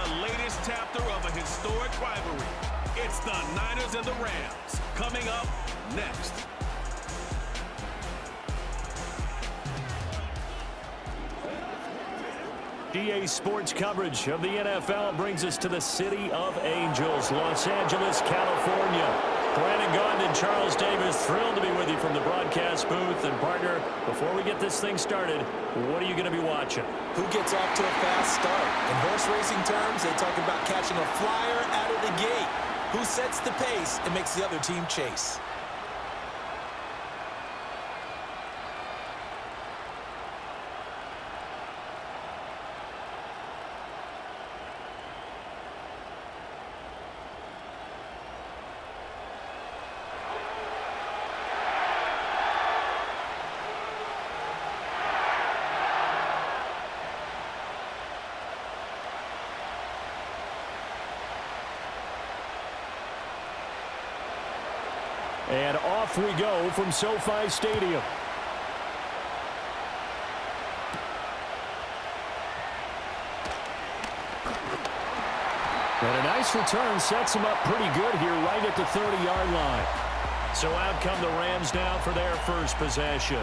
the latest chapter of a historic rivalry. It's the Niners and the Rams. Coming up next. EA Sports coverage of the NFL brings us to the City of Angels, Los Angeles, California. Brandon Gaudin and Charles Davis, thrilled to be with you from the broadcast booth. And partner, before we get this thing started, what are you going to be watching? Who gets off to a fast start? In horse racing terms, they talk about catching a flyer out of the gate. Who sets the pace and makes the other team chase? And off we go from SoFi Stadium. And a nice return sets him up pretty good here right at the 30-yard line. So out come the Rams now for their first possession.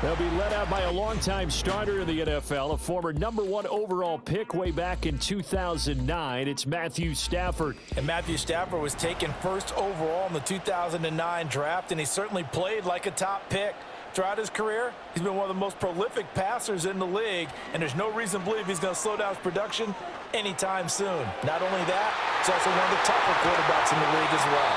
They'll be led out by a longtime starter in the NFL, a former #1 overall pick way back in 2009. It's Matthew Stafford. And Matthew Stafford was taken first overall in the 2009 draft, and he certainly played like a top pick. Throughout his career, he's been one of the most prolific passers in the league, and there's no reason to believe he's going to slow down his production anytime soon. Not only that, he's also one of the tougher quarterbacks in the league as well.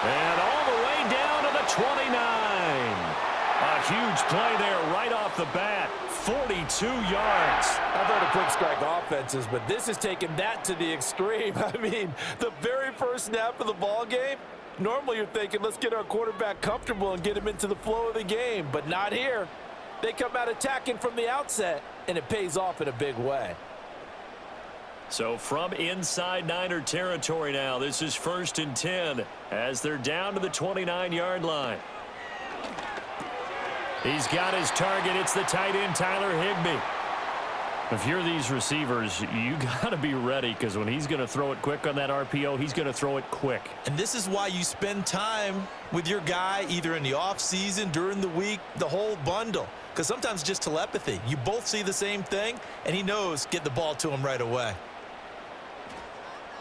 And all the way down to the 29. A huge play there right off the bat. 42 yards. I've heard of quick strike offenses, but this has taken that to the extreme. I mean, the very first snap of the ball game, normally you're thinking, let's get our quarterback comfortable and get him into the flow of the game, but not here. They come out attacking from the outset, and it pays off in a big way. So from inside Niner territory now, this is 1st and 10 as they're down to the 29-yard line. He's got his target. It's the tight end, Tyler Higbee. If you're these receivers, you got to be ready because when he's going to throw it quick on that RPO, he's going to throw it quick. And this is why you spend time with your guy either in the offseason, during the week, the whole bundle. Because sometimes it's just telepathy. You both see the same thing, and he knows get the ball to him right away.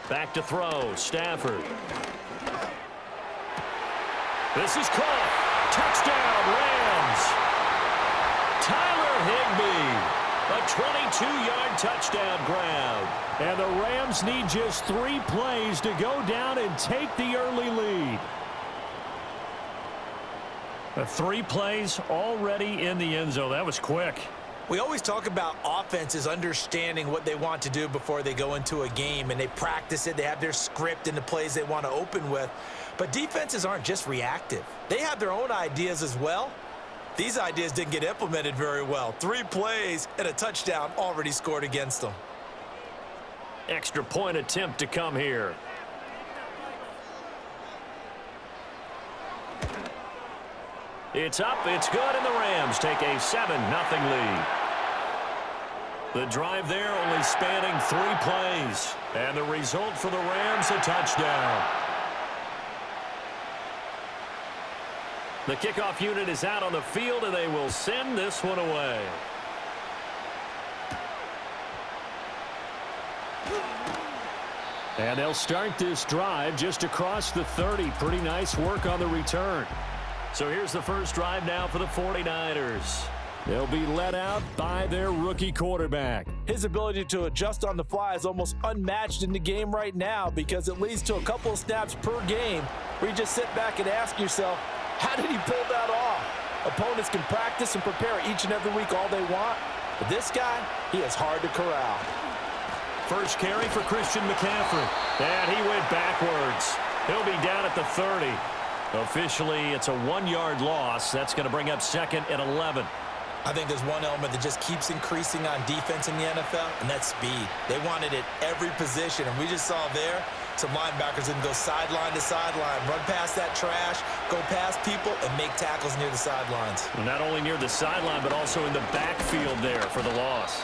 Back to throw, Stafford. This is caught. Touchdown, Rams. Tyler Higbee. A 22-yard touchdown grab. And the Rams need just 3 plays to go down and take the early lead. 3 plays already in the end zone. That was quick. We always talk about offenses understanding what they want to do before they go into a game, and they practice it. They have their script and the plays they want to open with. But defenses aren't just reactive. They have their own ideas as well. These ideas didn't get implemented very well. 3 plays and a touchdown already scored against them. Extra point attempt to come here. It's up, it's good, and the Rams take a 7-0 lead. The drive there only spanning 3 plays. And the result for the Rams, a touchdown. The kickoff unit is out on the field, and they will send this one away. And they'll start this drive just across the 30. Pretty nice work on the return. So here's the first drive now for the 49ers. They'll be led out by their rookie quarterback. His ability to adjust on the fly is almost unmatched in the game right now because it leads to a couple of snaps per game where you just sit back and ask yourself, how did he pull that off? Opponents can practice and prepare each and every week all they want, but this guy, he is hard to corral. First carry for Christian McCaffrey. And he went backwards. He'll be down at the 30. Officially, it's a 1-yard loss. That's going to bring up 2nd and 11. I think there's one element that just keeps increasing on defense in the NFL, and that's speed. They want it at every position, and we just saw there some linebackers that can go sideline to sideline, run past that trash, go past people, and make tackles near the sidelines. Not only near the sideline, but also in the backfield there for the loss.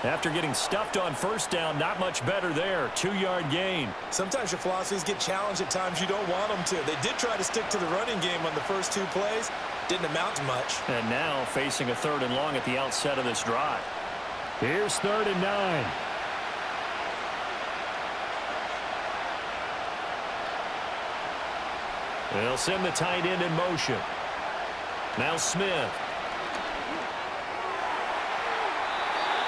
After getting stuffed on first down, not much better there. 2-yard gain. Sometimes your philosophies get challenged at times you don't want them to. They did try to stick to the running game on the first 2 plays. Didn't amount to much. And now facing a 3rd and long at the outset of this drive. Here's 3rd and 9. They'll send the tight end in motion. Now Smith.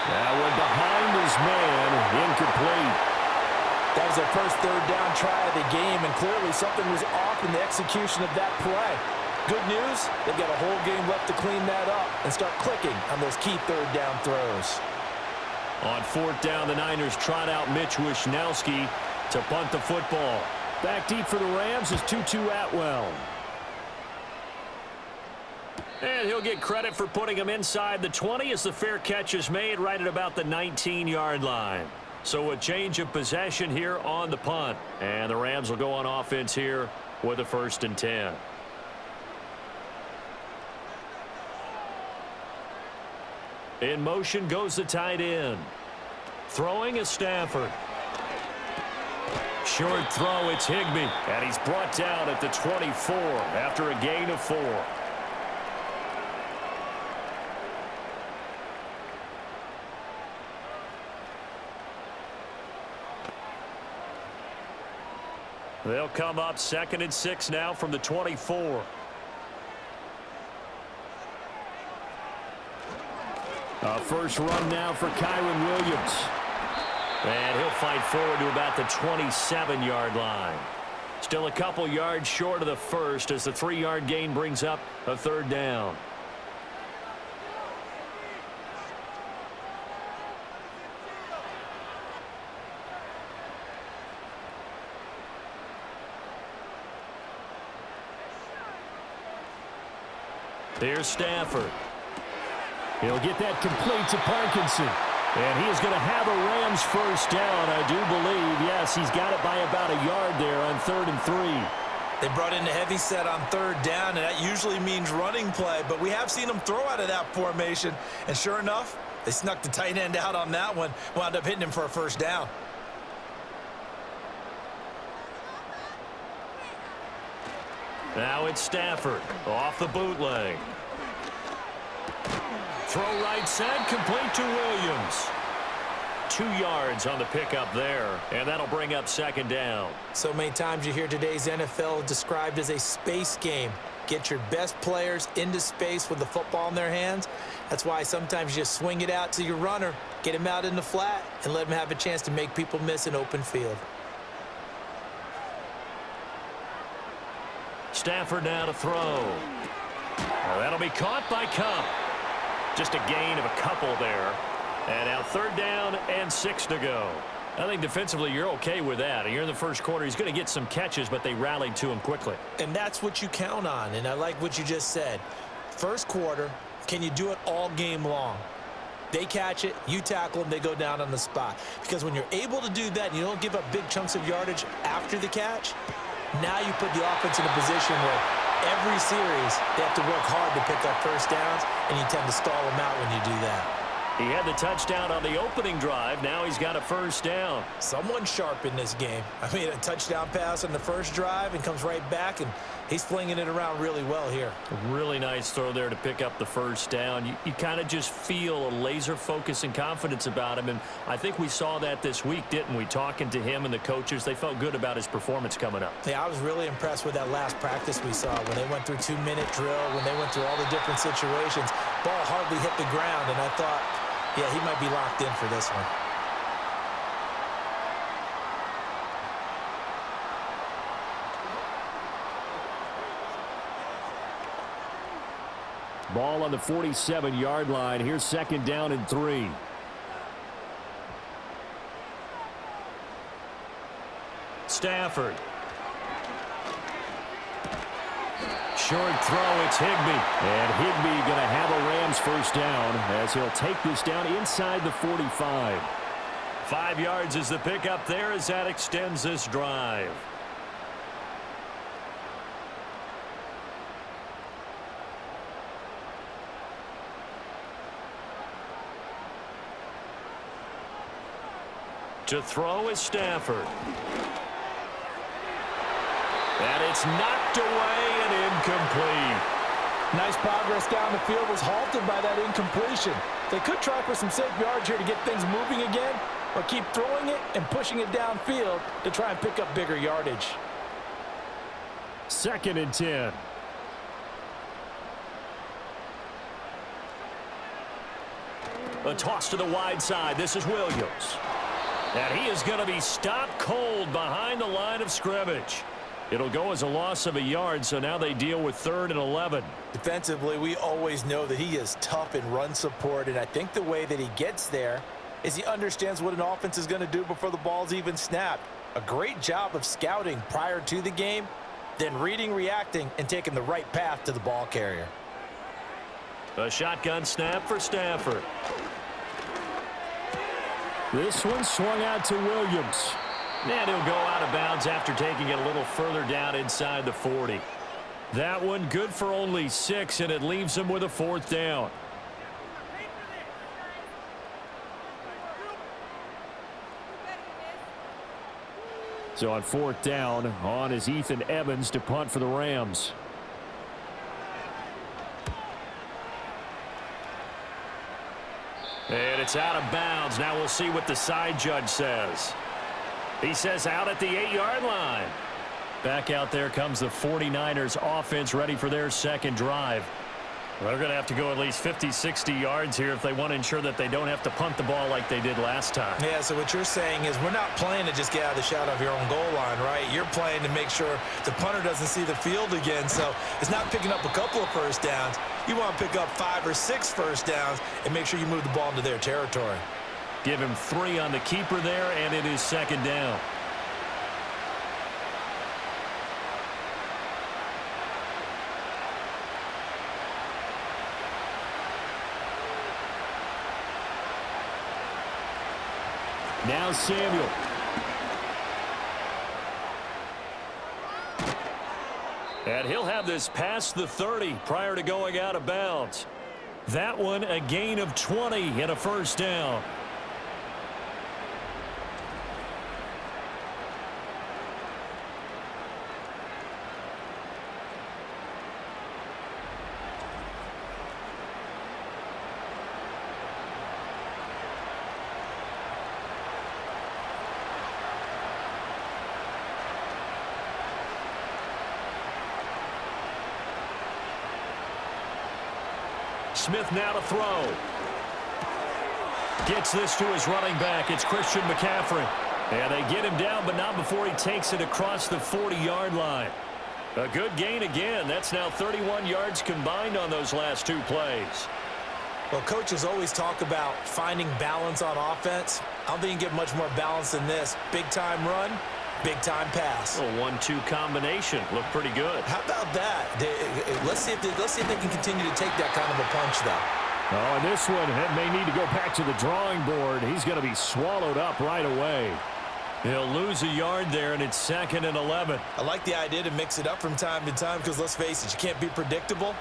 That one behind his man, incomplete. That was their first 3rd down try of the game, and clearly something was off in the execution of that play. Good news, they've got a whole game left to clean that up and start clicking on those key 3rd down throws. On 4th down, the Niners trot out Mitch Wishnowski to punt the football. Back deep for the Rams is Tutu Atwell. And he'll get credit for putting him inside the 20 as the fair catch is made right at about the 19-yard line. So a change of possession here on the punt. And the Rams will go on offense here with a 1st and 10. In motion goes the tight end. Throwing is Stafford. Short throw, it's Higbee. And he's brought down at the 24 after a gain of 4. They'll come up 2nd and 6 now from the 24. A first run now for Kyren Williams. And he'll fight forward to about the 27-yard line. Still a couple yards short of the first as the 3-yard gain brings up a 3rd down. Here's Stafford. He'll get that complete to Parkinson. And he is going to have a Rams first down, I do believe. Yes, he's got it by about a yard there on 3rd and 3. They brought in a heavy set on 3rd down, and that usually means running play. But we have seen them throw out of that formation. And sure enough, they snuck the tight end out on that one. Wound up hitting him for a first down. Now it's Stafford off the bootleg. Throw right side, complete to Williams. 2 yards on the pickup there, and that'll bring up 2nd down. So many times you hear today's NFL described as a space game. Get your best players into space with the football in their hands. That's why sometimes you just swing it out to your runner, get him out in the flat, and let him have a chance to make people miss an open field. Stafford now to throw. Well, that'll be caught by Kupp. Just a gain of a couple there. And now 3rd down and 6 to go. I think defensively you're okay with that. Here in the first quarter, he's going to get some catches, but they rallied to him quickly. And that's what you count on, and I like what you just said. First quarter, can you do it all game long? They catch it, you tackle them, they go down on the spot. Because when you're able to do that and you don't give up big chunks of yardage after the catch, now you put the offense in a position where every series they have to work hard to pick up first downs, and you tend to stall them out when you do that. He had the touchdown on the opening drive. Now he's got a first down. Someone sharp in this game. I mean, a touchdown pass on the first drive and comes right back, and he's flinging it around really well here. A really nice throw there to pick up the first down. You kind of just feel a laser focus and confidence about him, and I think we saw that this week, didn't we? Talking to him and the coaches, they felt good about his performance coming up. Yeah, I was really impressed with that last practice we saw when they went through 2-minute drill, when they went through all the different situations. Ball hardly hit the ground, and I thought, yeah, he might be locked in for this one. Ball on the 47-yard line. Here's 2nd down and 3. Stafford. Short throw, it's Higbee. And Higbee going to have a Rams first down as he'll take this down inside the 45. 5 yards is the pickup there as that extends this drive. To throw is Stafford. And it's knocked away and incomplete. Nice progress down the field was halted by that incompletion. They could try for some safe yards here to get things moving again, or keep throwing it and pushing it downfield to try and pick up bigger yardage. 2nd and 10. A toss to the wide side. This is Williams. And he is going to be stopped cold behind the line of scrimmage. It'll go as a loss of a yard, so now they deal with 3rd and 11. Defensively, we always know that he is tough in run support, and I think the way that he gets there is he understands what an offense is going to do before the ball's even snapped. A great job of scouting prior to the game, then reading, reacting, and taking the right path to the ball carrier. A shotgun snap for Stafford. This one swung out to Williams. And he'll go out of bounds after taking it a little further down inside the 40. That one good for only 6, and it leaves him with a 4th down. So on 4th down, on is Ethan Evans to punt for the Rams. And it's out of bounds. Now we'll see what the side judge says. He says out at the 8-yard line. Back out there comes the 49ers offense ready for their 2nd drive. They're going to have to go at least 50, 60 yards here if they want to ensure that they don't have to punt the ball like they did last time. Yeah, so what you're saying is we're not playing to just get out of the shadow of your own goal line, right? You're playing to make sure the punter doesn't see the field again. So it's not picking up a couple of first downs. You want to pick up 5 or 6 first downs and make sure you move the ball into their territory. Give him 3 on the keeper there, and it is 2nd down. Now Samuel. And he'll have this past the 30 prior to going out of bounds. That one a gain of 20 and a first down. Smith now to throw. Gets this to his running back. It's Christian McCaffrey. And they get him down, but not before he takes it across the 40-yard line. A good gain again. That's now 31 yards combined on those last 2 plays. Well, coaches always talk about finding balance on offense. I don't think you can get much more balance than this. Big-time run, big-time pass. A 1-2 combination. Looked pretty good. How about that? Let's see if they can continue to take that kind of a punch, though. Oh, and this one may need to go back to the drawing board. He's going to be swallowed up right away. He'll lose a yard there, and it's 2nd and 11. I like the idea to mix it up from time to time because, let's face it, you can't be predictable.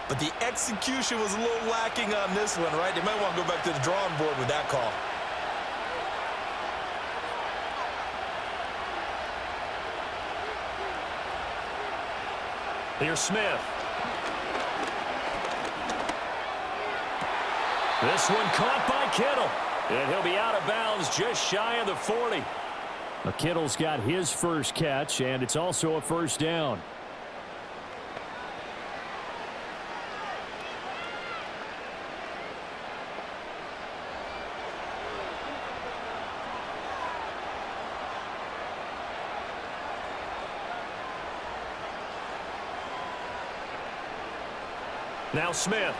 But the execution was a little lacking on this one, right? They might want to go back to the drawing board with that call. Here's Smith. This one caught by Kittle. And he'll be out of bounds just shy of the 40. Kittle's got his first catch, and it's also a first down. Now Smith.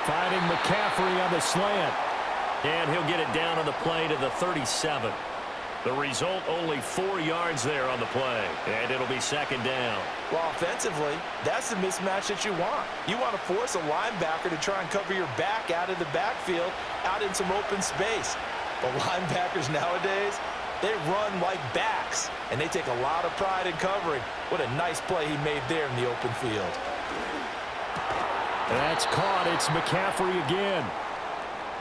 Finding McCaffrey on the slant. And he'll get it down on the play to the 37. The result, only 4 yards there on the play. And it'll be 2nd down. Well, offensively, that's the mismatch that you want. You want to force a linebacker to try and cover your back out of the backfield, out in some open space. But linebackers nowadays, they run like backs, and they take a lot of pride in covering. What a nice play he made there in the open field. That's caught. It's McCaffrey again.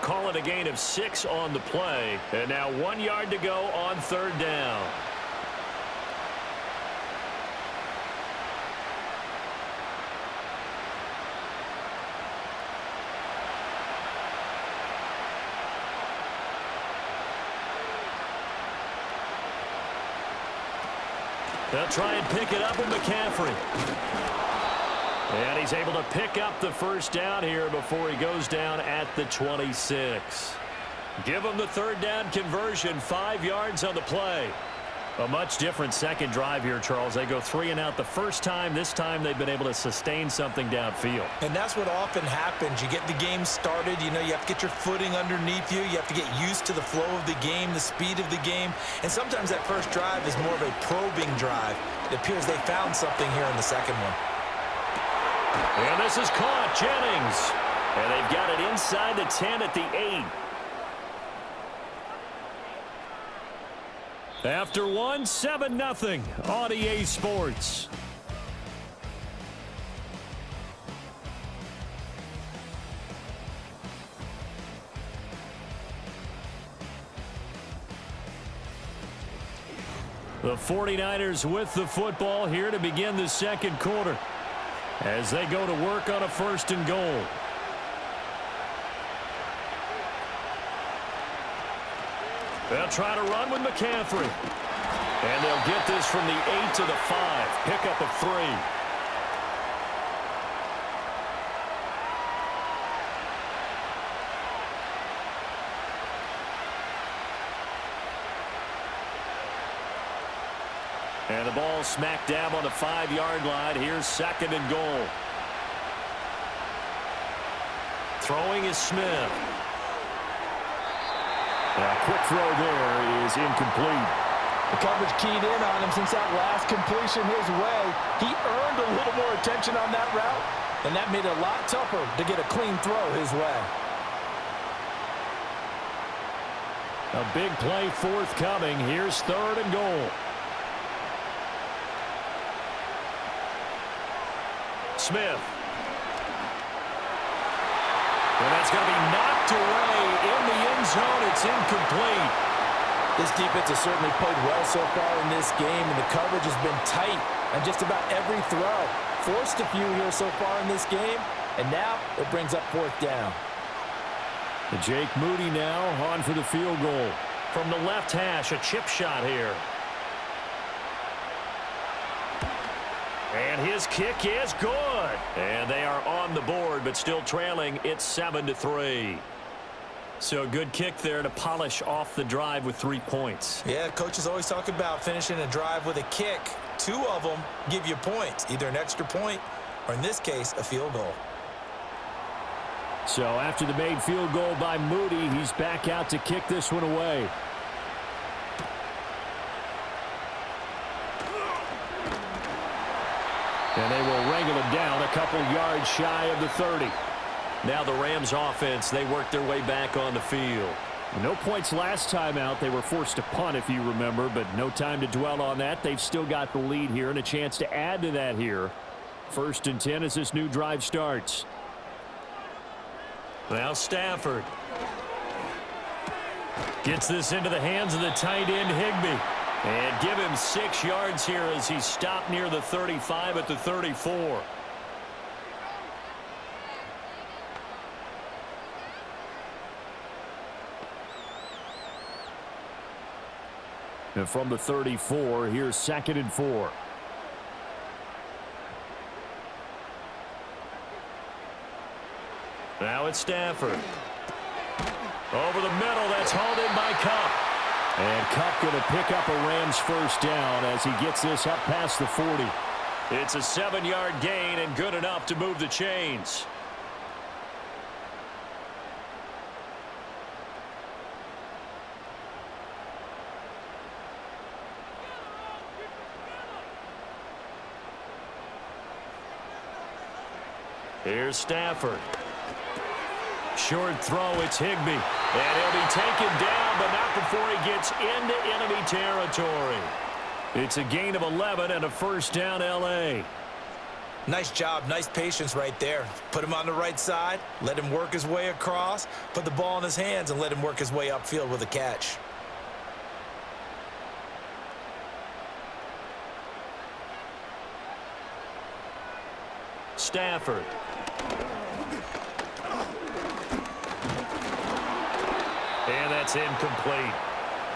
call it a gain of 6 on the play. And now 1 yard to go on third down. They'll try and pick it up with McCaffrey. And he's able to pick up the first down here before he goes down at the 26. Give him the third down conversion, 5 yards on the play. A much different second drive here, Charles. They go 3 and out the first time. This time they've been able to sustain something downfield. And that's what often happens. You get the game started. You know, you have to get your footing underneath you. You have to get used to the flow of the game, the speed of the game. And sometimes that first drive is more of a probing drive. It appears they found something here in the second one. And this is caught, Jennings. And they've got it inside the 10 at the 8. After 1, 7-0 on EA Sports. The 49ers with the football here to begin the second quarter as they go to work on a 1st and goal. They'll try to run with McCaffrey. And they'll get this from the 8 to the 5. Pickup of 3. And the ball smack dab on the 5-yard line. Here's 2nd and goal. Throwing is Smith. A quick throw there is incomplete. The coverage keyed in on him since that last completion his way. He earned a little more attention on that route, and that made it a lot tougher to get a clean throw his way. A big play forthcoming. Here's 3rd and goal. Smith. And that's going to be knocked away in the end zone. It's incomplete. This defense has certainly played well so far in this game, and the coverage has been tight on just about every throw. Forced a few here so far in this game, and now it brings up 4th down. And Jake Moody now on for the field goal. From the left hash, a chip shot here. And his kick is good. And they are on the board, but still trailing. It's 7-3. So a good kick there to polish off the drive with 3 points. Yeah, coaches always talk about finishing a drive with a kick. 2 of them give you points, either an extra point or, in this case, a field goal. So after the made field goal by Moody, he's back out to kick this one away. And they will wrangle him down a couple yards shy of the 30. Now the Rams offense, they work their way back on the field. No points last time out. They were forced to punt, if you remember, but no time to dwell on that. They've still got the lead here and a chance to add to that here. 1st and 10 as this new drive starts. Now Stafford gets this into the hands of the tight end Higbee. And give him 6 yards here as he stopped near the 35 at the 34. And from the 34, here's 2nd and 4. Now it's Stafford. Over the middle, that's hauled in by Kupp. And Kupp going to pick up a Rams 1st down as he gets this up past the 40. It's a 7-yard gain and good enough to move the chains. Here's Stafford. Short throw, it's Higbee. And he'll be taken down, but not before he gets into enemy territory. It's a gain of 11 and a 1st down, L.A. Nice job, nice patience right there. Put him on the right side, let him work his way across, put the ball in his hands, and let him work his way upfield with a catch. Stafford. And that's incomplete.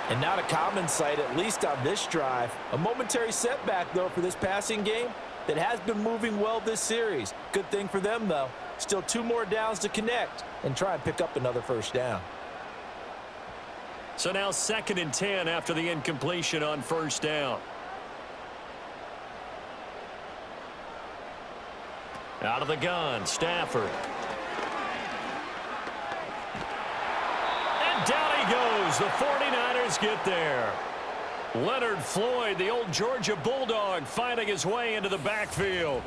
And not a common sight, at least on this drive. A momentary setback, though, for this passing game that has been moving well this series. Good thing for them, though. Still 2 more downs to connect and try and pick up another first down. So now 2nd and 10 after the incompletion on first down. Out of the gun, Stafford. And down he goes. The 49ers get there. Leonard Floyd, the old Georgia Bulldog, finding his way into the backfield.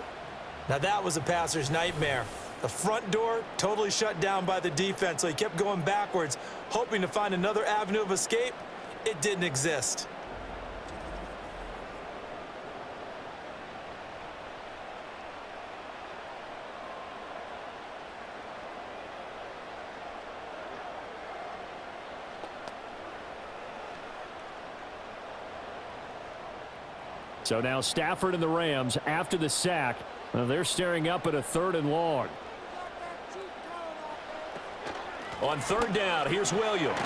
Now that was a passer's nightmare. The front door totally shut down by the defense, so he kept going backwards, hoping to find another avenue of escape. It didn't exist. So now Stafford and the Rams, after the sack, they're staring up at a 3rd and long. On 3rd down, here's Williams.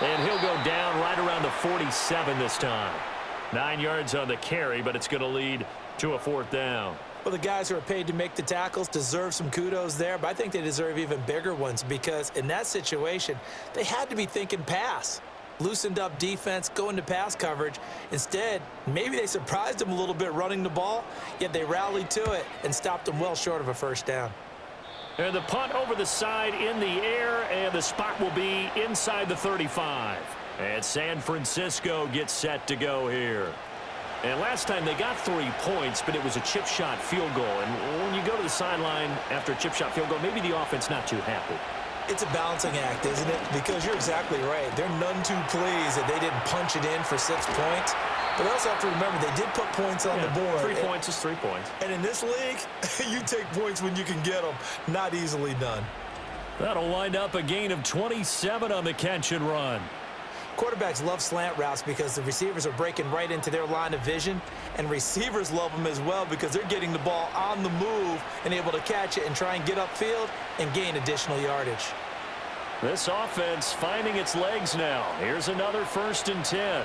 And he'll go down right around the 47 this time. 9 yards on the carry, but it's going to lead to a 4th down. Well, the guys who are paid to make the tackles deserve some kudos there, but I think they deserve even bigger ones because in that situation, they had to be thinking pass. Loosened up defense, going to pass coverage. Instead, maybe they surprised them a little bit running the ball, yet they rallied to it and stopped them well short of a first down. And the punt over the side in the air, and the spot will be inside the 35. And San Francisco gets set to go here. And last time they got 3 points, but it was a chip shot field goal. And when you go to the sideline after a chip shot field goal, maybe the offense not too happy. It's a balancing act, isn't it? Because you're exactly right. They're none too pleased that they didn't punch it in for 6 points. But they also have to remember they did put points on the board. 3 points is 3 points. And in this league, you take points when you can get them. Not easily done. That'll wind up a gain of 27 on the catch and run. Quarterbacks love slant routes because the receivers are breaking right into their line of vision, and receivers love them as well because they're getting the ball on the move and able to catch it and try and get upfield and gain additional yardage. This offense finding its legs now. Here's another 1st and 10.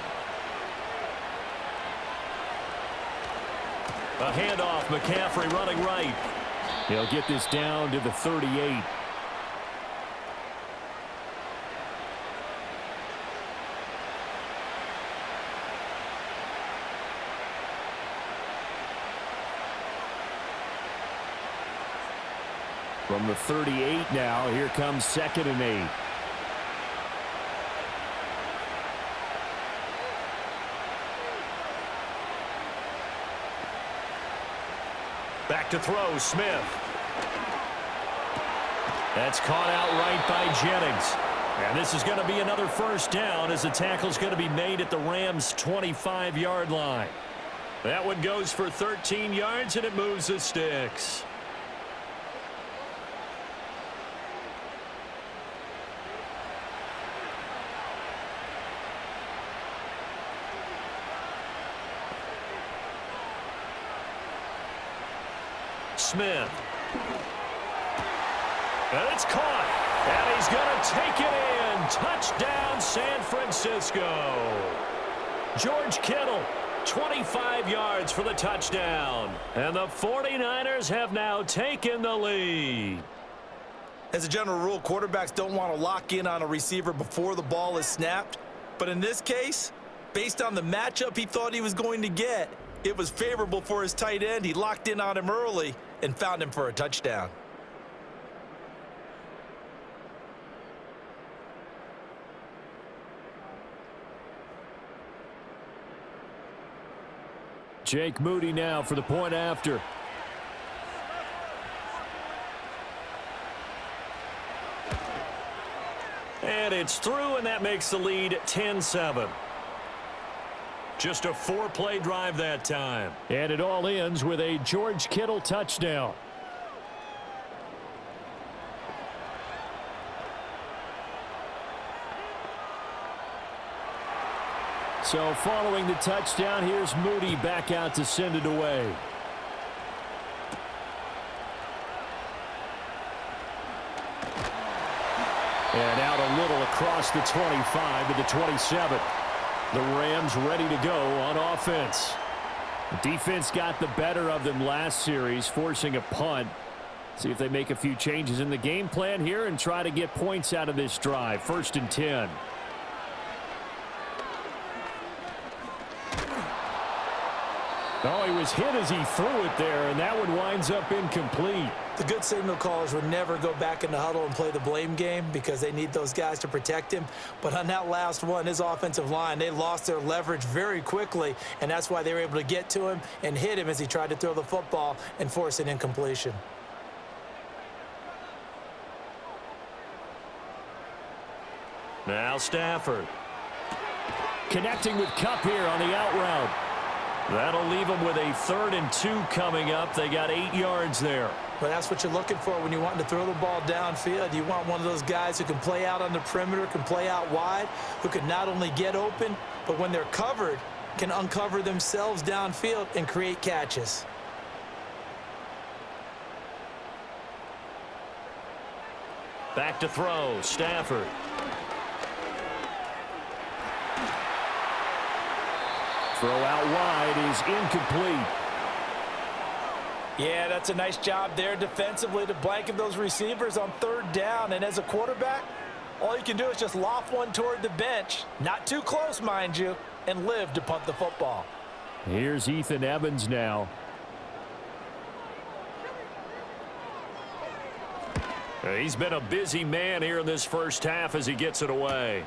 A handoff, McCaffrey running right. He'll get this down to the 38. From the 38 now, here comes 2nd and 8. Back to throw, Smith. That's caught out right by Jennings. And this is going to be another first down as the tackle's going to be made at the Rams' 25-yard line. That one goes for 13 yards, and it moves the sticks. Smith. And it's caught. And he's going to take it in. Touchdown, San Francisco. George Kittle, 25 yards for the touchdown. And the 49ers have now taken the lead. As a general rule, quarterbacks don't want to lock in on a receiver before the ball is snapped. But in this case, based on the matchup he thought he was going to get, it was favorable for his tight end. He locked in on him early and found him for a touchdown. Jake Moody now for the point after. And it's through, and that makes the lead 10-7. Just a 4-play drive that time. And it all ends with a George Kittle touchdown. So following the touchdown, here's Moody back out to send it away. And out a little across the 25 to the 27. The Rams ready to go on offense. The defense got the better of them last series, forcing a punt. See if they make a few changes in the game plan here and try to get points out of this drive. 1st and 10. Oh, he was hit as he threw it there, and that one winds up incomplete. The good signal callers would never go back in the huddle and play the blame game because they need those guys to protect him. But on that last one, his offensive line, they lost their leverage very quickly, and that's why they were able to get to him and hit him as he tried to throw the football and force an incompletion. Now Stafford. Connecting with Kupp here on the out route. That'll leave them with a 3rd and 2 coming up. They got 8 yards there. But that's what you're looking for when you want to throw the ball downfield. You want one of those guys who can play out on the perimeter, can play out wide, who can not only get open, but when they're covered, can uncover themselves downfield and create catches. Back to throw, Stafford. Throw out wide is incomplete. Yeah, that's a nice job there defensively to blanket those receivers on 3rd down. And as a quarterback, all you can do is just loft one toward the bench, not too close, mind you, and live to punt the football. Here's Ethan Evans now. He's been a busy man here in this first half as he gets it away.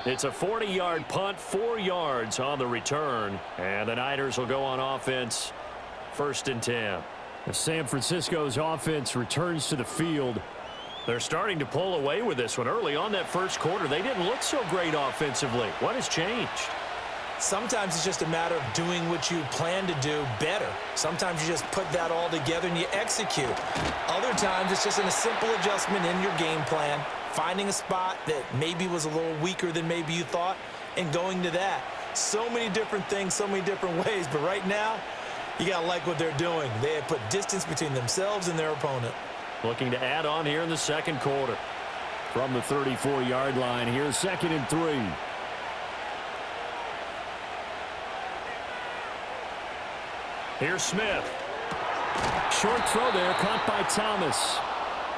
It's a 40-yard punt, 4 yards on the return. And the Niners will go on offense, 1st and 10. San Francisco's offense returns to the field. They're starting to pull away with this one. Early on that first quarter, they didn't look so great offensively. What has changed? Sometimes it's just a matter of doing what you plan to do better. Sometimes you just put that all together and you execute. Other times it's just a simple adjustment in your game plan, finding a spot that maybe was a little weaker than maybe you thought, and going to that. So many different things, so many different ways, but right now, you got to like what they're doing. They have put distance between themselves and their opponent. Looking to add on here in the second quarter. From the 34-yard line, here's 2nd and 3. Here's Smith. Short throw there, caught by Thomas.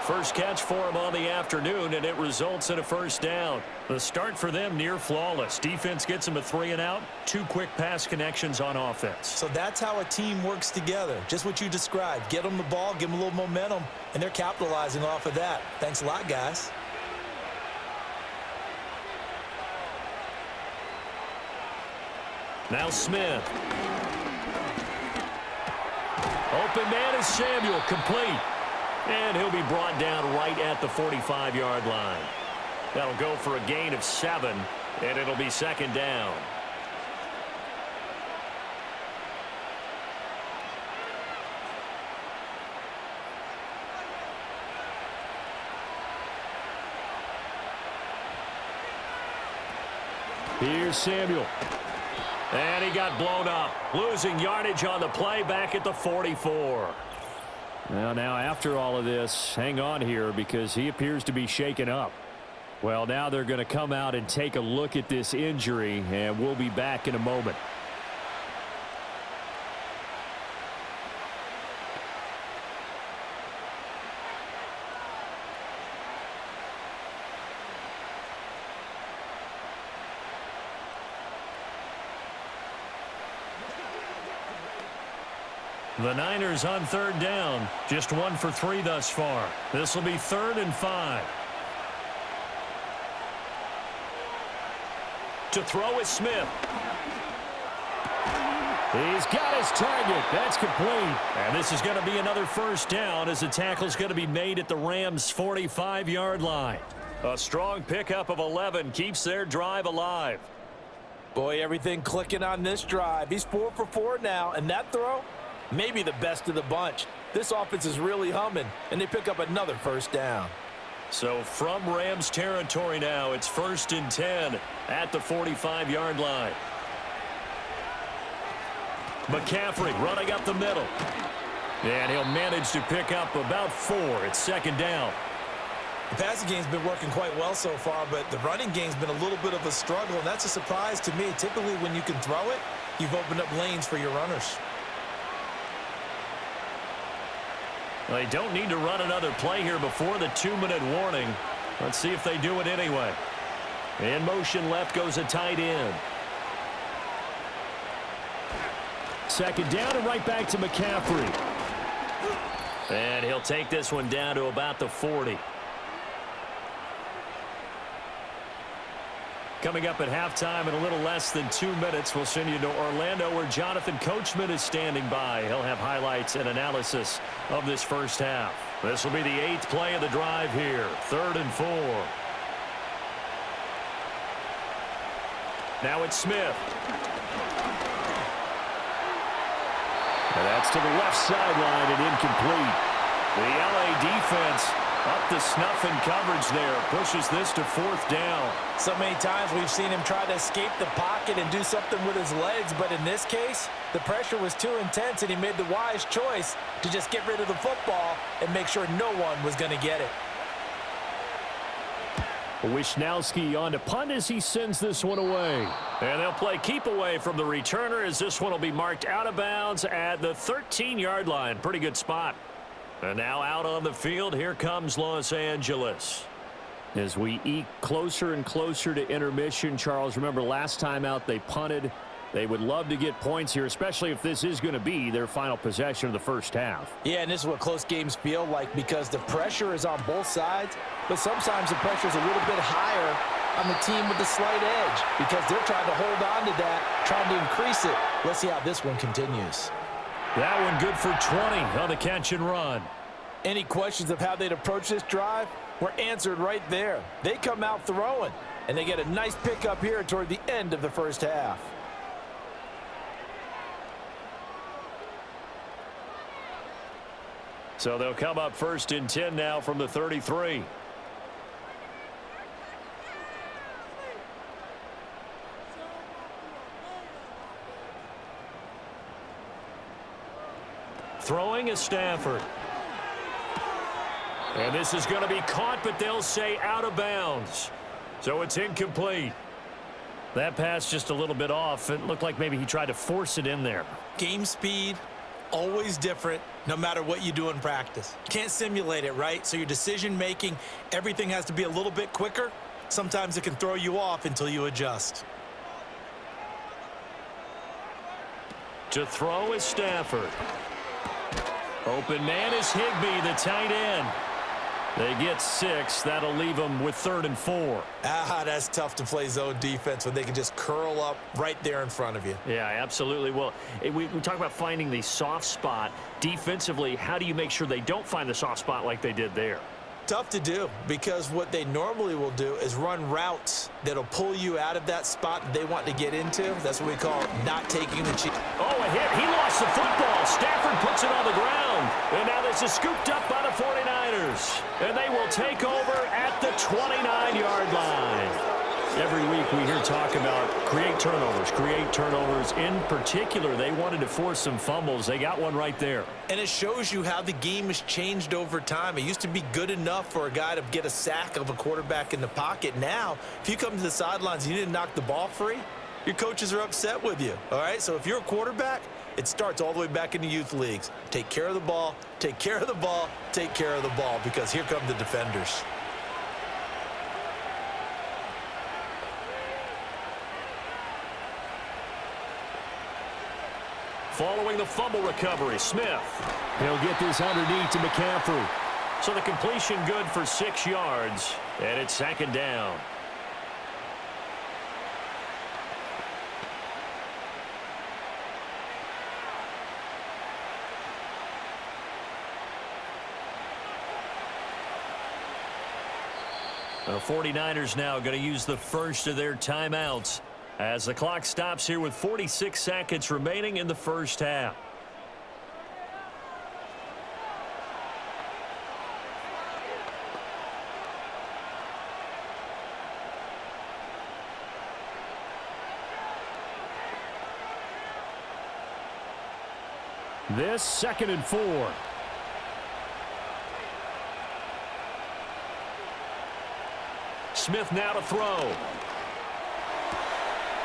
First catch for him on the afternoon, and it results in a 1st down. The start for them near flawless. Defense gets them a 3 and out. 2 quick pass connections on offense. So that's how a team works together. Just what you described. Get them the ball, give them a little momentum, and they're capitalizing off of that. Thanks a lot, guys. Now Smith. Open man is Samuel, complete. And he'll be brought down right at the 45-yard line. That'll go for a gain of 7, and it'll be 2nd down. Here's Samuel. And he got blown up. Losing yardage on the play back at the 44. Well, now after all of this, hang on here because he appears to be shaken up. Well, now they're going to come out and take a look at this injury, and we'll be back in a moment. The Niners on 3rd down. Just 1 for 3 thus far. This will be 3rd and 5. To throw is Smith. He's got his target. That's complete. And this is going to be another 1st down as the tackle's going to be made at the Rams' 45-yard line. A strong pickup of 11 keeps their drive alive. Boy, everything clicking on this drive. He's 4 for 4 now, and that throw, maybe the best of the bunch. This offense is really humming, and they pick up another first down. So from Rams territory now, it's 1st and 10 at the 45-yard line. McCaffrey running up the middle. And he'll manage to pick up about 4. It's 2nd down. The passing game's been working quite well so far, but the running game's been a little bit of a struggle, and that's a surprise to me. Typically, when you can throw it, you've opened up lanes for your runners. They don't need to run another play here before the 2-minute warning. Let's see if they do it anyway. In motion left goes a tight end. 2nd down and right back to McCaffrey. And he'll take this one down to about the 40. Coming up at halftime in a little less than 2 minutes, we'll send you to Orlando where Jonathan Coachman is standing by. He'll have highlights and analysis of this first half. This will be the 8th play of the drive here. 3rd and 4. Now it's Smith. And that's to the left sideline and incomplete. The LA defense up to snuff in coverage there. Pushes this to 4th down. So many times we've seen him try to escape the pocket and do something with his legs, but in this case, the pressure was too intense and he made the wise choice to just get rid of the football and make sure no one was going to get it. Wishnowski on to punt as he sends this one away. And they'll play keep away from the returner as this one will be marked out of bounds at the 13-yard line. Pretty good spot. And now out on the field, here comes Los Angeles. As we eke closer and closer to intermission, Charles, remember last time out they punted. They would love to get points here, especially if this is going to be their final possession of the first half. Yeah, and this is what close games feel like because the pressure is on both sides, but sometimes the pressure is a little bit higher on the team with the slight edge because they're trying to hold on to that, trying to increase it. Let's see how this one continues. That one good for 20 on the catch and run. Any questions of how they'd approach this drive were answered right there. They come out throwing, and they get a nice pickup here toward the end of the first half. So they'll come up 1st and 10 now from the 33. Throwing is Stafford. And this is going to be caught, but they'll say out of bounds. So it's incomplete. That pass just a little bit off. It looked like maybe he tried to force it in there. Game speed, always different, no matter what you do in practice. You can't simulate it, right? So your decision-making, everything has to be a little bit quicker. Sometimes it can throw you off until you adjust. To throw is Stafford. Open man is Higbee, the tight end. They get 6. That'll leave them with 3rd and 4. That's tough to play zone defense when they can just curl up right there in front of you. Yeah, absolutely. Well, we talk about finding the soft spot. Defensively, how do you make sure they don't find the soft spot like they did there? Tough to do because what they normally will do is run routes that'll pull you out of that spot that they want to get into. That's what we call not taking the cheat. Oh, a hit. He lost the football. Stafford puts it on the ground. And now this is scooped up by the 49ers. And they will take over at the 29-yard line. Every week we hear talk about create turnovers. In particular, they wanted to force some fumbles. They got one right there. And it shows you how the game has changed over time. It used to be good enough for a guy to get a sack of a quarterback in the pocket. Now, if you come to the sidelines and you didn't knock the ball free, your coaches are upset with you. All right, so if you're a quarterback, it starts all the way back in the youth leagues. Take care of the ball, take care of the ball, take care of the ball, because here come the defenders. Following the fumble recovery, Smith. He'll get this underneath to McCaffrey. So the completion good for 6 yards, and it's 2nd down. The 49ers now going to use the first of their timeouts as the clock stops here with 46 seconds remaining in the first half. This 2nd and 4. Smith now to throw.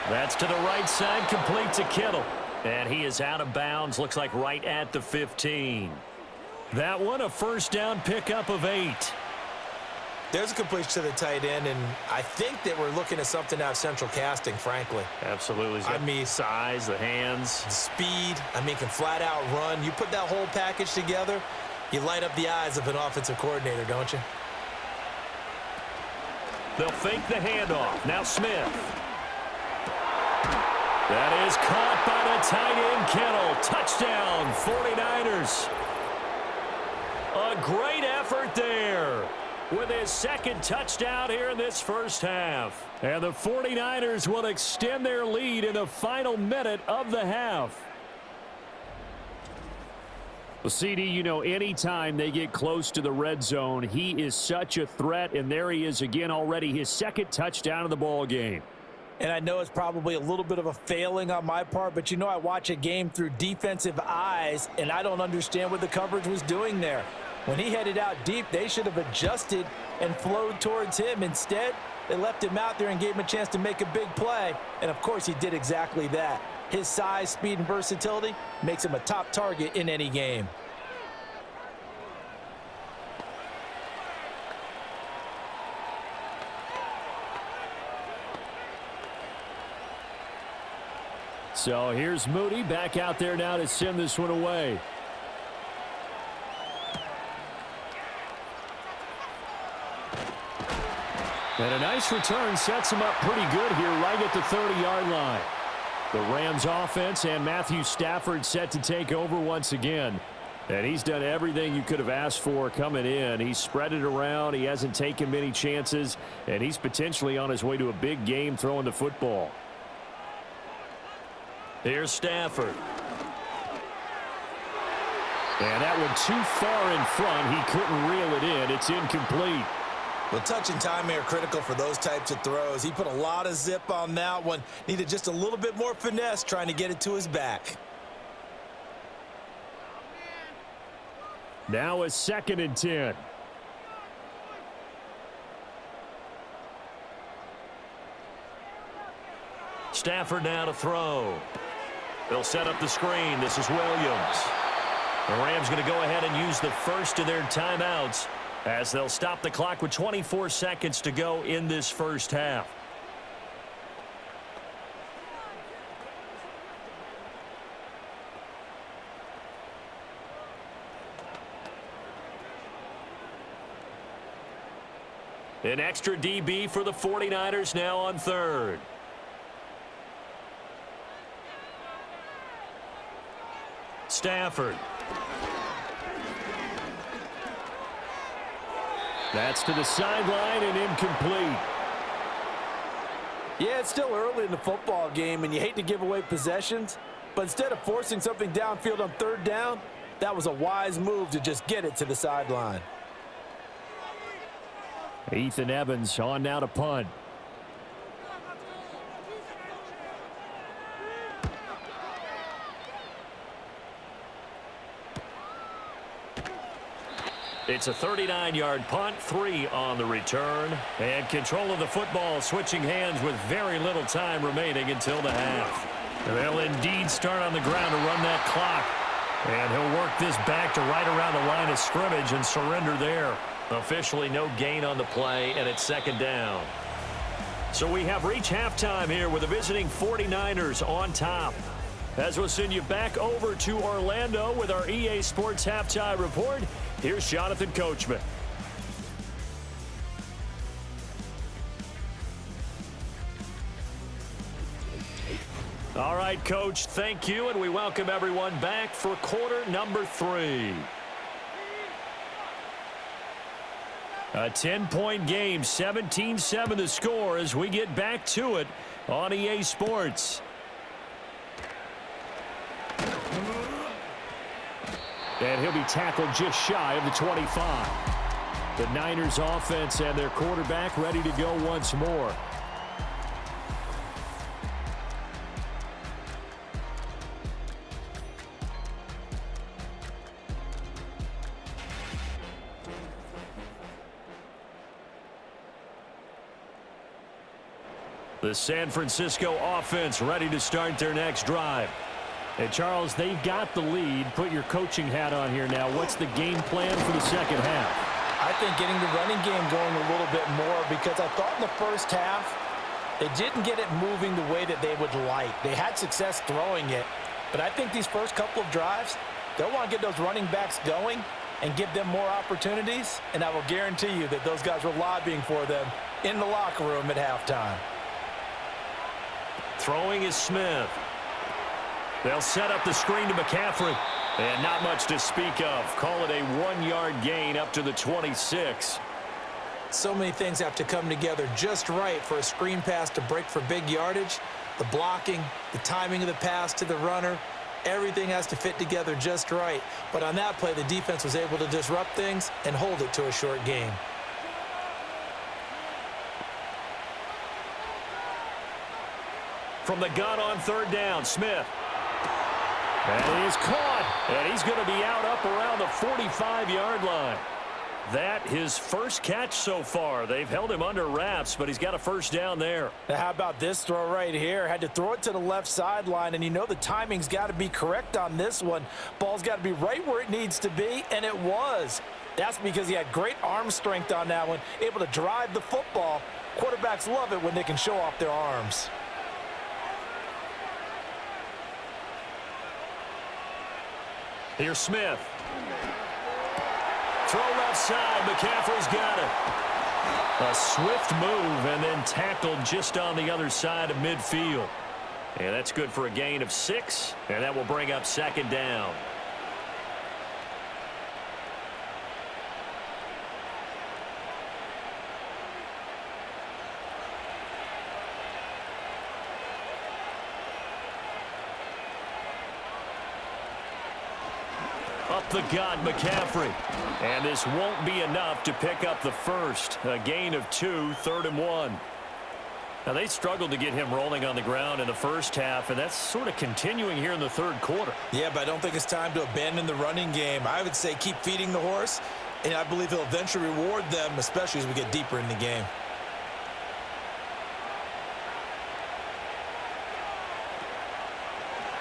That's to the right side, complete to Kittle. And he is out of bounds, looks like right at the 15. That one a first down pickup of 8. There's a completion to the tight end, and I think that we're looking at something out of central casting, frankly. Absolutely. I mean, size, the hands. Speed, can flat out run. You put that whole package together, you light up the eyes of an offensive coordinator, don't you? They'll fake the handoff. Now Smith. That is caught by the tight end, Kittle. Touchdown, 49ers. A great effort there with his 2nd touchdown here in this first half. And the 49ers will extend their lead in the final minute of the half. Well, CD, you know, anytime they get close to the red zone, he is such a threat, and there he is again already, his 2nd touchdown of the ball game. And I know it's probably a little bit of a failing on my part, but you know I watch a game through defensive eyes, and I don't understand what the coverage was doing there. When he headed out deep, they should have adjusted and flowed towards him. Instead, they left him out there and gave him a chance to make a big play, and of course he did exactly that. His size, speed, and versatility makes him a top target in any game. So here's Moody back out there now to send this one away. And a nice return sets him up pretty good here right at the 30-yard line. The Rams offense and Matthew Stafford set to take over once again. And he's done everything you could have asked for coming in. He's spread it around. He hasn't taken many chances. And he's potentially on his way to a big game throwing the football. Here's Stafford. And that one too far in front. He couldn't reel it in. It's incomplete. Well, touch and timing are critical for those types of throws. He put a lot of zip on that one. Needed just a little bit more finesse trying to get it to his back. Now a 2nd and 10. Stafford now to throw. They'll set up the screen. This is Williams. The Rams going to go ahead and use the first of their timeouts as they'll stop the clock with 24 seconds to go in this first half. An extra DB for the 49ers now on 3rd. Stafford. That's to the sideline and incomplete. Yeah, it's still early in the football game, and you hate to give away possessions, but instead of forcing something downfield on 3rd down, that was a wise move to just get it to the sideline. Ethan Evans on now to punt. It's a 39-yard punt, 3 on the return. And control of the football switching hands with very little time remaining until the half. They'll indeed start on the ground to run that clock. And he'll work this back to right around the line of scrimmage and surrender there. Officially no gain on the play, and it's 2nd down. So we have reached halftime here with the visiting 49ers on top. As we'll send you back over to Orlando with our EA Sports Halftime Report, here's Jonathan Coachman. All right, Coach, thank you, and we welcome everyone back for quarter number 3. A 10-point game, 17-7 the score as we get back to it on EA Sports. And he'll be tackled just shy of the 25. The Niners offense and their quarterback ready to go once more. The San Francisco offense ready to start their next drive. And Charles, they've got the lead. Put your coaching hat on here now. What's the game plan for the second half? I think getting the running game going a little bit more, because I thought in the first half they didn't get it moving the way that they would like. They had success throwing it, but I think these first couple of drives, they'll want to get those running backs going and give them more opportunities, and I will guarantee you that those guys were lobbying for them in the locker room at halftime. Throwing is Smith. They'll set up the screen to McCaffrey. And not much to speak of. Call it a 1-yard gain up to the 26. So many things have to come together just right for a screen pass to break for big yardage. The blocking, the timing of the pass to the runner, everything has to fit together just right. But on that play, the defense was able to disrupt things and hold it to a short gain. From the gun on third down, Smith. And he's caught, and he's going to be out up around the 45-yard line. That his first catch so far. They've held him under wraps, but he's got a first down there. Now, how about this throw right here? Had to throw it to the left sideline, and you know the timing's got to be correct on this one. Ball's got to be right where it needs to be, and it was. That's because he had great arm strength on that one, able to drive the football. Quarterbacks love it when they can show off their arms. Here's Smith. Throw left side. McCaffrey's got it. A swift move and then tackled just on the other side of midfield. And that's good for a gain of 6. And that will bring up second down. Up the gut, McCaffrey. And this won't be enough to pick up the first. A gain of 2, 3rd and 1. Now, they struggled to get him rolling on the ground in the first half, and that's sort of continuing here in the third quarter. Yeah, but I don't think it's time to abandon the running game. I would say keep feeding the horse, and I believe he'll eventually reward them, especially as we get deeper in the game.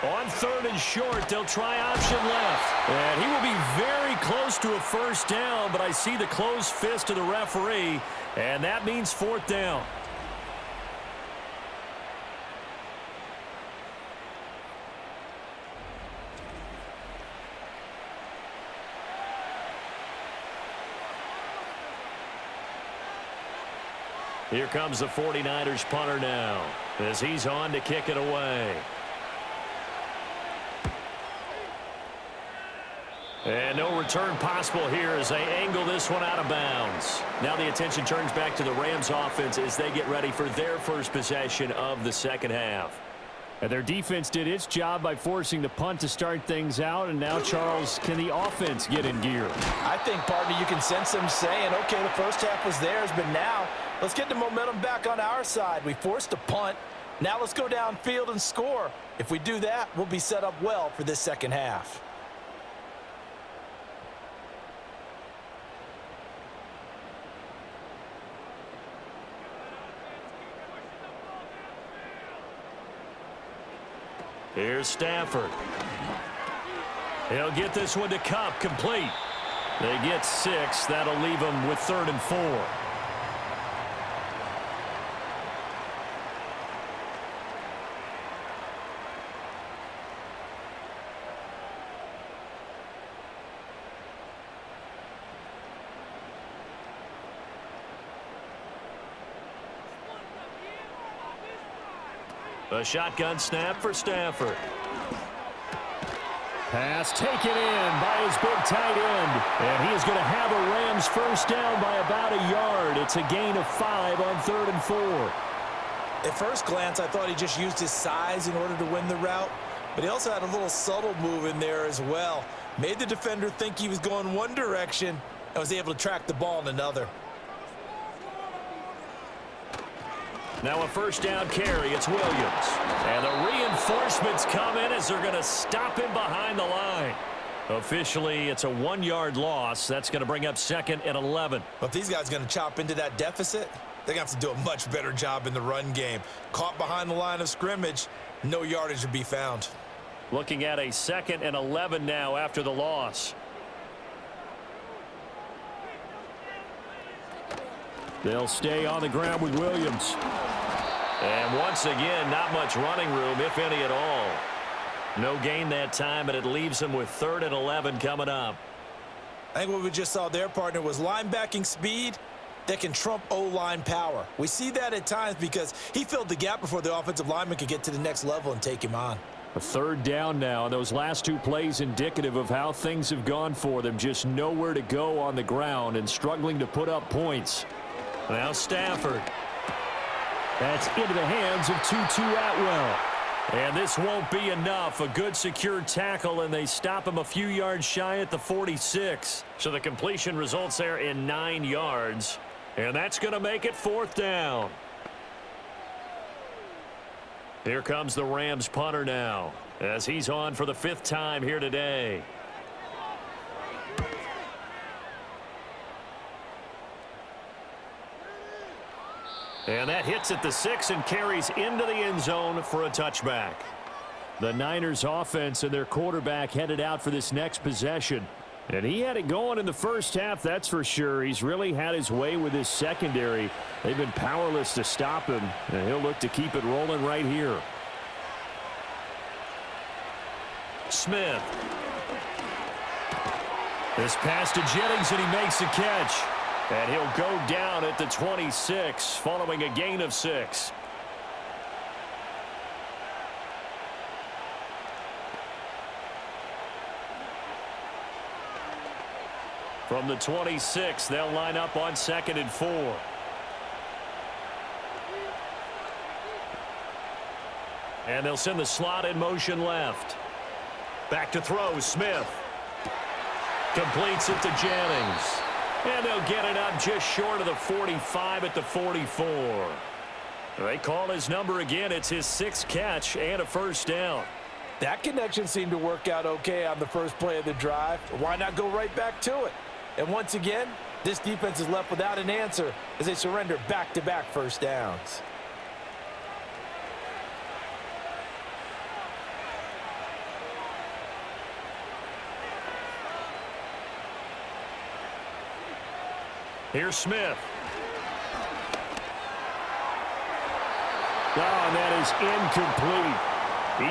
On 3rd and short, they'll try option left. And he will be very close to a first down, but I see the closed fist of the referee, and that means 4th down. Here comes the 49ers punter now as he's on to kick it away. And no return possible here as they angle this one out of bounds. Now the attention turns back to the Rams offense as they get ready for their first possession of the second half. And their defense did its job by forcing the punt to start things out. And now, Charles, can the offense get in gear? I think, partner, you can sense them saying, okay, the first half was theirs, but now let's get the momentum back on our side. We forced a punt. Now let's go downfield and score. If we do that, we'll be set up well for this second half. Here's Stafford. He'll get this one to Kupp, complete. They get 6. That'll leave them with 3rd and 4. A shotgun snap for Stafford. Pass taken in by his big tight end. And he is going to have a Rams first down by about a yard. It's a gain of 5 on 3rd and 4. At first glance, I thought he just used his size in order to win the route, but he also had a little subtle move in there as well. Made the defender think he was going one direction and was able to track the ball in another. Now a first down carry. It's Williams. And the reinforcements come in as they're going to stop him behind the line. Officially, it's a 1-yard loss. That's going to bring up 2nd and 11. But if these guys are going to chop into that deficit, they're going to have to do a much better job in the run game. Caught behind the line of scrimmage, no yardage to be found. Looking at a 2nd and 11 now after the loss. They'll stay on the ground with Williams. And once again, not much running room, if any at all. No gain that time, and it leaves them with 3rd and 11 coming up. I think what we just saw there, partner, was linebacking speed that can trump O-line power. We see that at times because he filled the gap before the offensive lineman could get to the next level and take him on. A 3rd down now, and those last 2 plays indicative of how things have gone for them. Just nowhere to go on the ground and struggling to put up points. Now Stafford. That's into the hands of Tutu Atwell. And this won't be enough. A good secure tackle, and they stop him a few yards shy at the 46. So the completion results there in 9 yards. And that's going to make it 4th down. Here comes the Rams punter now, as he's on for the 5th time here today. And that hits at the 6 and carries into the end zone for a touchback. The Niners offense and their quarterback headed out for this next possession. And he had it going in the first half, that's for sure. He's really had his way with his secondary. They've been powerless to stop him, and he'll look to keep it rolling right here. Smith. This pass to Jennings, and he makes the catch. And he'll go down at the 26 following a gain of 6. From the 26, they'll line up on 2nd and 4. And they'll send the slot in motion left. Back to throw, Smith. Completes it to Jennings. And they'll get it up just short of the 45 at the 44. They call his number again. It's his 6th catch and a first down. That connection seemed to work out okay on the first play of the drive. Why not go right back to it? And once again, this defense is left without an answer as they surrender back-to-back first downs. Here's Smith. Oh, and that is incomplete.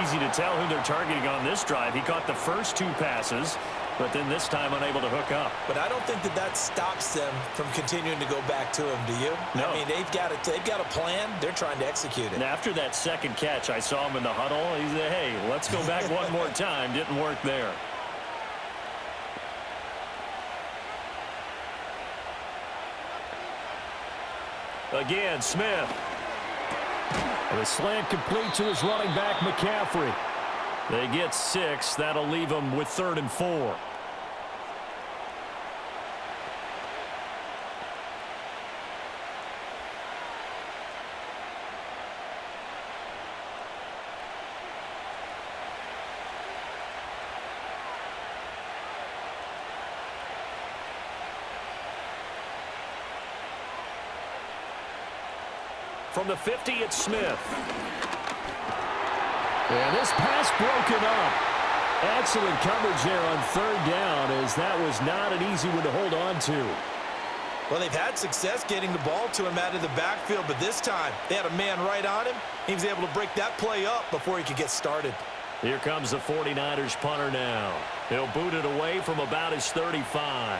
Easy to tell who they're targeting on this drive. He caught the first 2 passes, but then this time unable to hook up. But I don't think that stops them from continuing to go back to him, do you? No. I mean, they've got a plan. They're trying to execute it. And after that 2nd catch, I saw him in the huddle. He said, hey, let's go back one more time. Didn't work there. Again, Smith. And the slant complete to his running back, McCaffrey. They get 6. That'll leave them with 3rd and 4. From the 50, it's Smith. And this pass broken up. Excellent coverage there on 3rd down, as that was not an easy one to hold on to. Well, they've had success getting the ball to him out of the backfield, but this time they had a man right on him. He was able to break that play up before he could get started. Here comes the 49ers punter now. He'll boot it away from about his 35.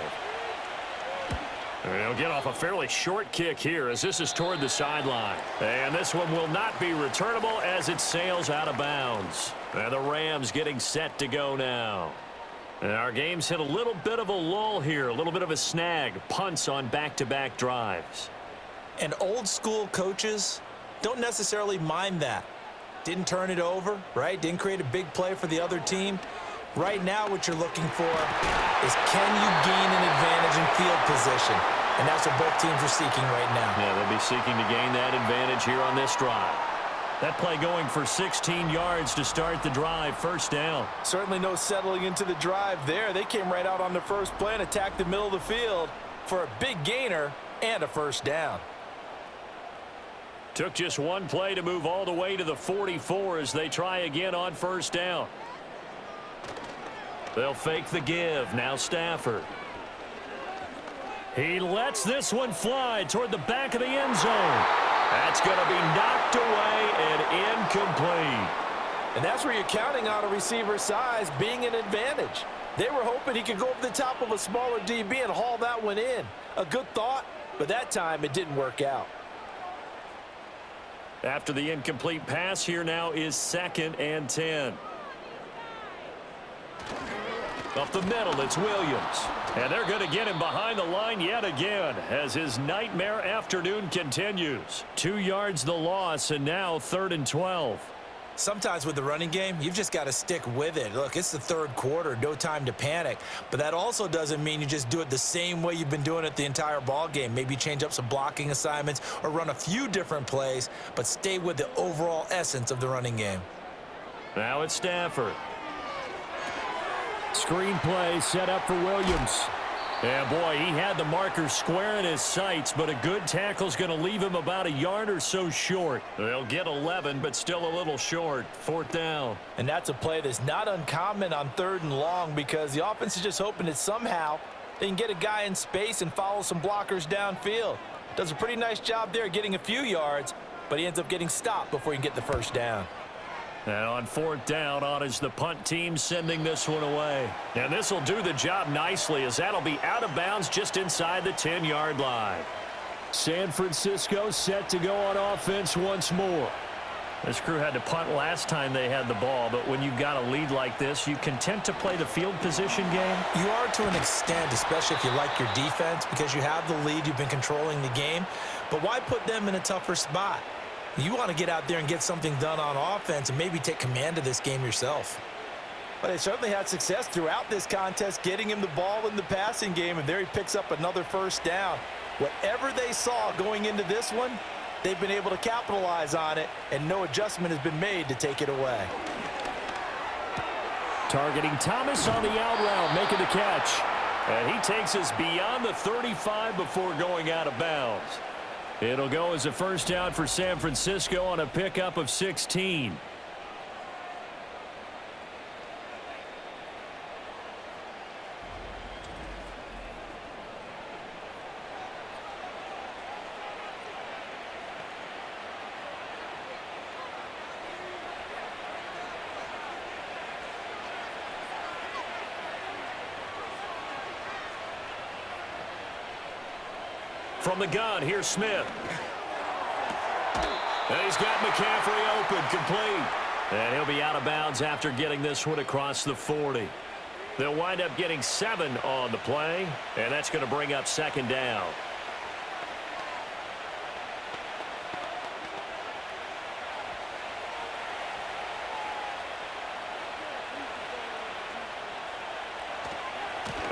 And he'll get off a fairly short kick here as this is toward the sideline. And this one will not be returnable as it sails out of bounds. And the Rams getting set to go now. And our game's hit a little bit of a lull here, a little bit of a snag. Punts on back-to-back drives. And old school coaches don't necessarily mind that. Didn't turn it over, right? Didn't create a big play for the other team. Right now what you're looking for is, can you gain an advantage in field position? And that's what both teams are seeking right now. Yeah, they'll be seeking to gain that advantage here on this drive. That play going for 16 yards to start the drive. First down. Certainly no settling into the drive there. They came right out on the first play and attacked the middle of the field for a big gainer and a first down. Took just one play to move all the way to the 44 as they try again on first down. They'll fake the give. Now Stafford. He lets this one fly toward the back of the end zone. That's going to be knocked away and incomplete. And that's where you're counting on a receiver's size being an advantage. They were hoping he could go over the top of a smaller DB and haul that one in. A good thought, but that time it didn't work out. After the incomplete pass, here now is 2nd and 10. Up the middle, it's Williams. And they're going to get him behind the line yet again as his nightmare afternoon continues. 2 yards the loss, and now 3rd and 12. Sometimes with the running game, you've just got to stick with it. Look, it's the third quarter, no time to panic. But that also doesn't mean you just do it the same way you've been doing it the entire ball game. Maybe change up some blocking assignments or run a few different plays, but stay with the overall essence of the running game. Now it's Stafford. Screen play set up for Williams. And boy, he had the marker square in his sights, but a good tackle's going to leave him about a yard or so short. They'll get 11, but still a little short. 4th down. And that's a play that's not uncommon on 3rd and long because the offense is just hoping that somehow they can get a guy in space and follow some blockers downfield. Does a pretty nice job there getting a few yards, but he ends up getting stopped before he can get the first down. And on 4th down, on is the punt team sending this one away. And this will do the job nicely as that'll be out of bounds just inside the 10-yard line. San Francisco set to go on offense once more. This crew had to punt last time they had the ball, but when you've got a lead like this, you content to play the field position game? You are to an extent, especially if you like your defense, because you have the lead, you've been controlling the game. But why put them in a tougher spot? You want to get out there and get something done on offense and maybe take command of this game yourself. But they certainly had success throughout this contest, getting him the ball in the passing game, and there he picks up another first down. Whatever they saw going into this one, they've been able to capitalize on it, and no adjustment has been made to take it away. Targeting Thomas on the out route, making the catch. And he takes us beyond the 35 before going out of bounds. It'll go as a first down for San Francisco on a pickup of 16. From the gun, here's Smith. And he's got McCaffrey open, complete. And he'll be out of bounds after getting this one across the 40. They'll wind up getting 7 on the play, and that's going to bring up 2nd down.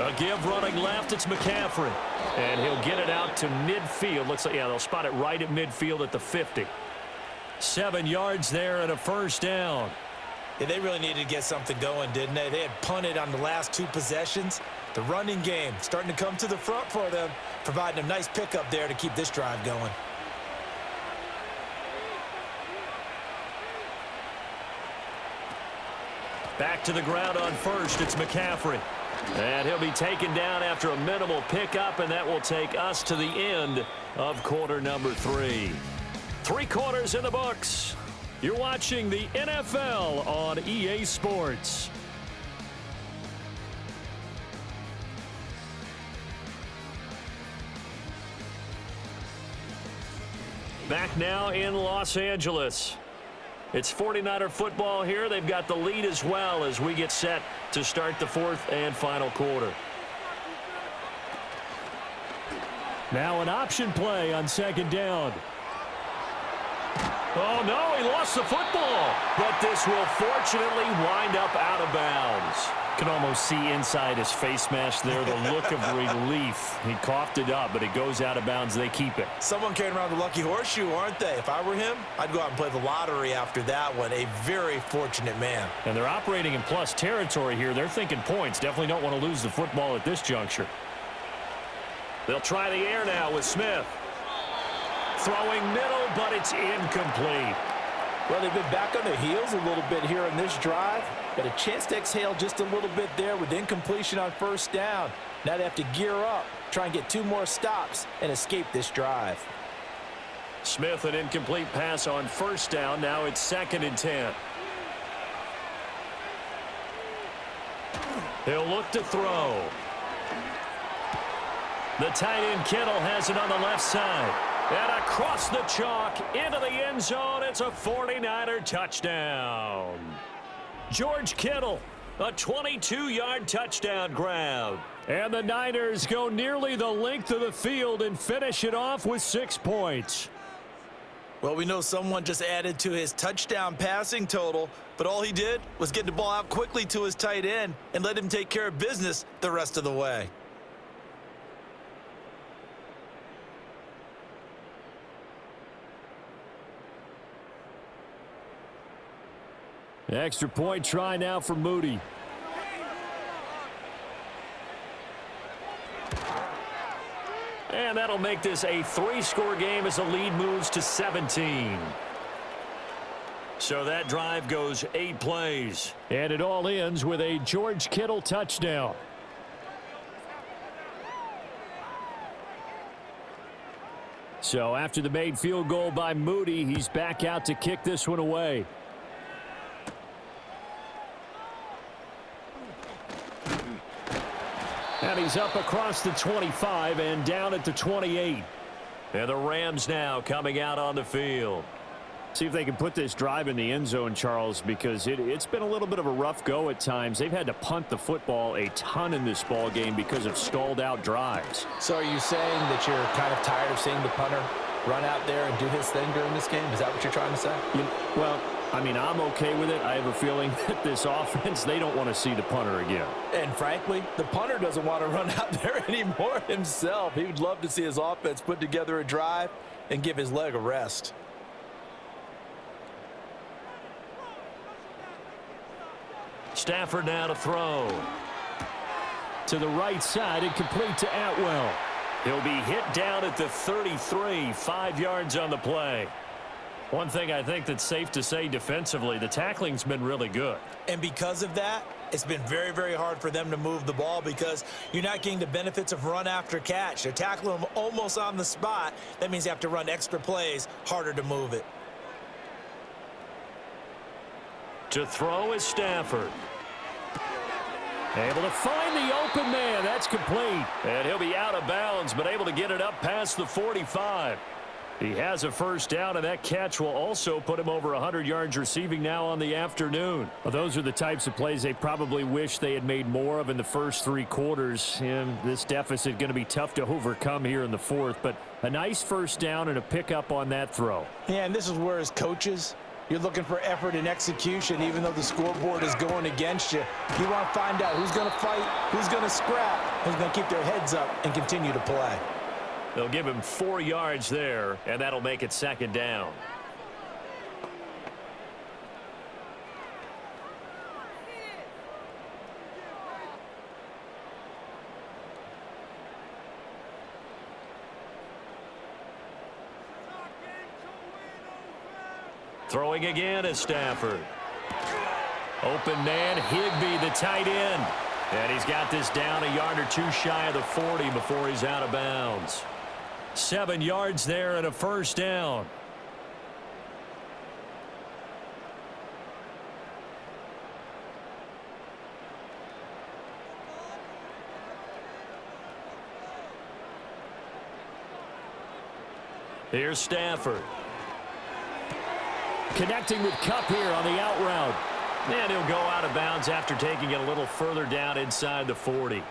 A give running left, it's McCaffrey. And he'll get it out to midfield. Looks like, yeah, they'll spot it right at midfield at the 50. 7 yards there and a first down. Yeah, they really needed to get something going, didn't they? They had punted on the last 2 possessions. The running game starting to come to the front for them, providing a nice pickup there to keep this drive going. Back to the ground on first, it's McCaffrey. And he'll be taken down after a minimal pickup, and that will take us to the end of quarter number 3. 3 quarters in the books. You're watching the NFL on EA Sports. Back now in Los Angeles. It's 49er football here. They've got the lead as well as we get set to start the fourth and final quarter. Now an option play on second down. Oh, no, he lost the football. But this will fortunately wind up out of bounds. Can almost see inside his face mask there the look of relief. He coughed it up, but it goes out of bounds. They keep it. Someone carrying around the lucky horseshoe, aren't they? If I were him, I'd go out and play the lottery after that one. A very fortunate man. And they're operating in plus territory here. They're thinking points. Definitely don't want to lose the football at this juncture. They'll try the air now with Smith. Throwing middle, but it's incomplete. Well, they've been back on their heels a little bit here in this drive, but a chance to exhale just a little bit there with incompletion on first down. Now they have to gear up, try and get 2 more stops, and escape this drive. Smith, an incomplete pass on first down. Now it's 2nd and 10. He'll look to throw. The tight end Kittle has it on the left side. And across the chalk into the end zone. It's a 49er touchdown. George Kittle, a 22-yard touchdown grab. And the Niners go nearly the length of the field and finish it off with 6 points. Well, we know someone just added to his touchdown passing total, but all he did was get the ball out quickly to his tight end and let him take care of business the rest of the way. Extra point try now for Moody. And that'll make this a 3-score game as the lead moves to 17. So that drive goes 8 plays. And it all ends with a George Kittle touchdown. So after the made field goal by Moody, he's back out to kick this one away. And he's up across the 25 and down at the 28. And the Rams now coming out on the field. See if they can put this drive in the end zone, Charles, because it's been a little bit of a rough go at times. They've had to punt the football a ton in this ball game because of stalled out drives. So are you saying that you're kind of tired of seeing the punter run out there and do his thing during this game? Is that what you're trying to say? Well, I mean, I'm okay with it. I have a feeling that this offense, they don't want to see the punter again. And frankly, the punter doesn't want to run out there anymore himself. He would love to see his offense put together a drive and give his leg a rest. Stafford now to throw. To the right side and complete to Atwell. He'll be hit down at the 33, 5 yards on the play. One thing I think that's safe to say defensively, the tackling's been really good. And because of that, it's been very, very hard for them to move the ball because you're not getting the benefits of run after catch. They're tackling them almost on the spot. That means you have to run extra plays, harder to move it. To throw is Stafford. Able to find the open man. That's complete. And he'll be out of bounds, but able to get it up past the 45. He has a first down, and that catch will also put him over 100 yards receiving now on the afternoon. Well, those are the types of plays they probably wish they had made more of in the first 3 quarters. And this deficit going to be tough to overcome here in the fourth, but a nice first down and a pickup on that throw. Yeah, and this is where as coaches, you're looking for effort and execution, even though the scoreboard is going against you. You want to find out who's going to fight, who's going to scrap, who's going to keep their heads up and continue to play. They'll give him 4 yards there, and that'll make it 2nd down. Throwing again is Stafford. Open man, Higbee, the tight end. And he's got this down a yard or 2 shy of the 40 before he's out of bounds. 7 yards there and a first down. Here's Stafford. Connecting with Kupp here on the out route. And he'll go out of bounds after taking it a little further down inside the 40.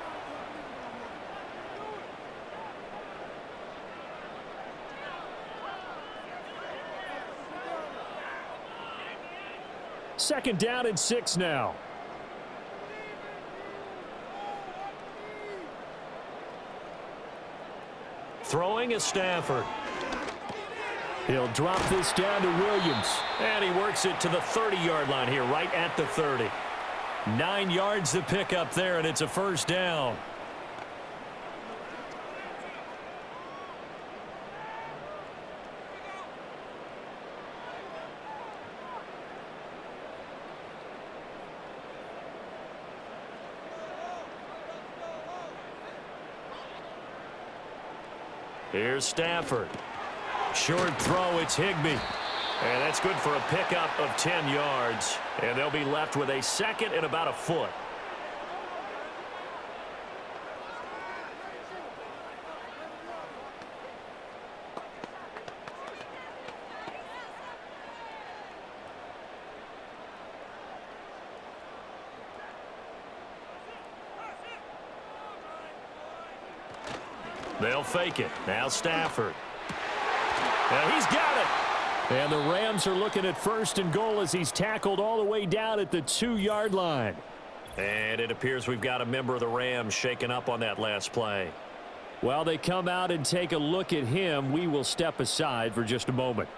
Second down and 6 now. Throwing is Stafford. He'll drop this down to Williams. And he works it to the 30-yard line here, right at the 30. 9 yards to pick up there, and it's a first down. Here's Stafford. Short throw, it's Higbee. And that's good for a pickup of 10 yards. And they'll be left with a second and about a foot. They'll fake it. Now Stafford. And he's got it. And the Rams are looking at first and goal as he's tackled all the way down at the 2-yard line. And it appears we've got a member of the Rams shaken up on that last play. While they come out and take a look at him, we will step aside for just a moment.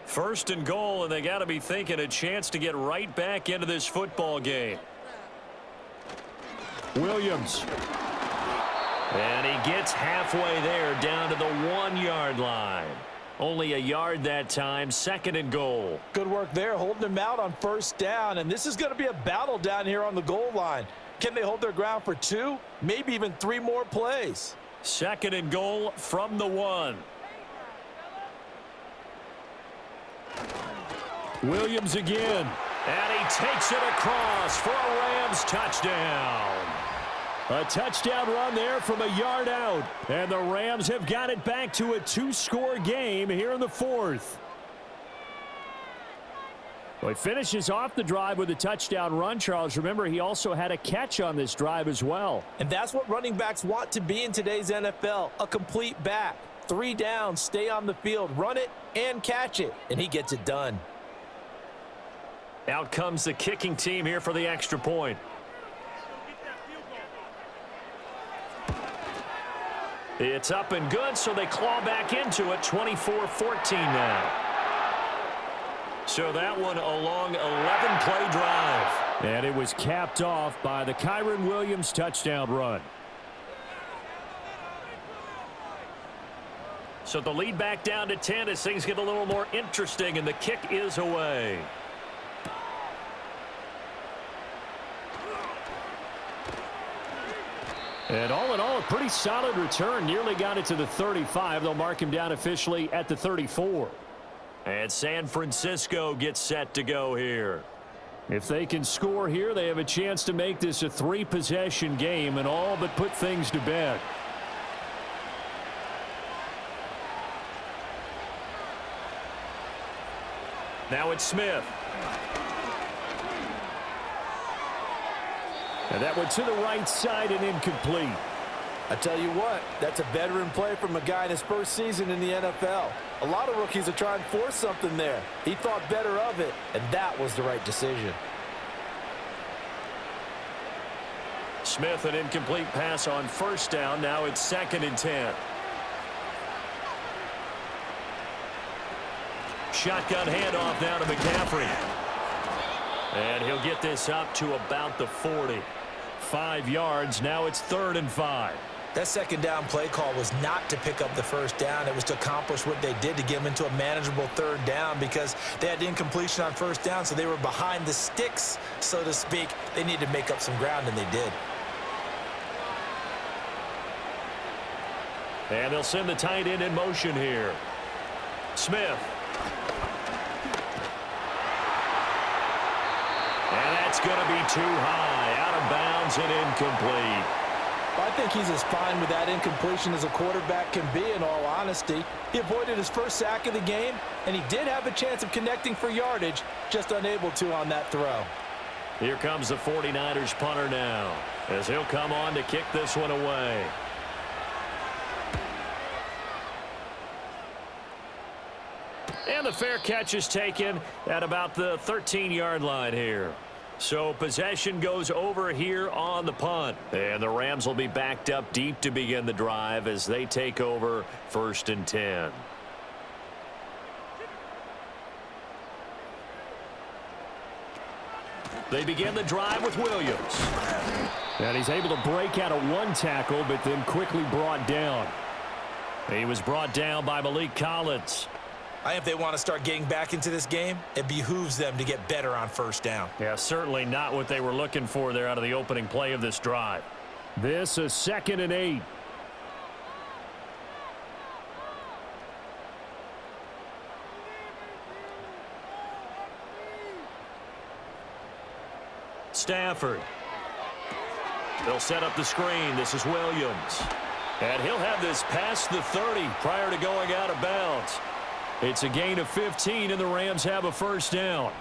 First and goal, and they got to be thinking a chance to get right back into this football game. Williams. And he gets halfway there down to the 1-yard line. Only a yard that time, second and goal. Good work there, holding him out on first down, and this is going to be a battle down here on the goal line. Can they hold their ground for 2, maybe even 3 more plays? Second and goal from the 1. Williams again, and he takes it across for a Rams touchdown. A touchdown run there from a yard out, and the Rams have got it back to a 2-score game here in the 4th. Well, he finishes off the drive with a touchdown run, Charles. Remember, he also had a catch on this drive as well. And that's what running backs want to be in today's NFL, a complete back. 3 downs, stay on the field, run it, and catch it, and he gets it done. Out comes the kicking team here for the extra point. It's up and good, so they claw back into it, 24-14 now. So that one a long 11-play drive. And it was capped off by the Kyren Williams touchdown run. So the lead back down to 10 as things get a little more interesting, and the kick is away. And all in all, a pretty solid return. Nearly got it to the 35. They'll mark him down officially at the 34. And San Francisco gets set to go here. If they can score here, they have a chance to make this a 3-possession game and all but put things to bed. Now it's Smith. And that one to the right side and incomplete. I tell you what, that's a veteran play from a guy in his first season in the NFL. A lot of rookies are trying to force something there. He thought better of it, and that was the right decision. Smith, an incomplete pass on first down. Now it's 2nd and 10. Shotgun handoff now to McCaffrey. And he'll get this up to about the 40. 5 yards. Now it's 3rd and 5. That second down play call was not to pick up the first down. It was to accomplish what they did to get them into a manageable 3rd down because they had incompletion on first down, so they were behind the sticks, so to speak. They needed to make up some ground, and they did. And they'll send the tight end in motion here. Smith. And that's going to be too high, out of bounds and incomplete. I think he's as fine with that incompletion as a quarterback can be, in all honesty. He avoided his first sack of the game, and he did have a chance of connecting for yardage, just unable to on that throw. Here comes the 49ers punter now, as he'll come on to kick this one away. And the fair catch is taken at about the 13-yard line here. So possession goes over here on the punt. And the Rams will be backed up deep to begin the drive as they take over 1st and 10. They begin the drive with Williams. And he's able to break out of one tackle, but then quickly brought down. He was brought down by Malik Collins. If they want to start getting back into this game, it behooves them to get better on 1st down. Yeah, certainly not what they were looking for there out of the opening play of this drive. This is 2nd and 8. Stafford. They'll set up the screen. This is Williams. And he'll have this past the 30 prior to going out of bounds. It's a gain of 15, and the Rams have a 1st down.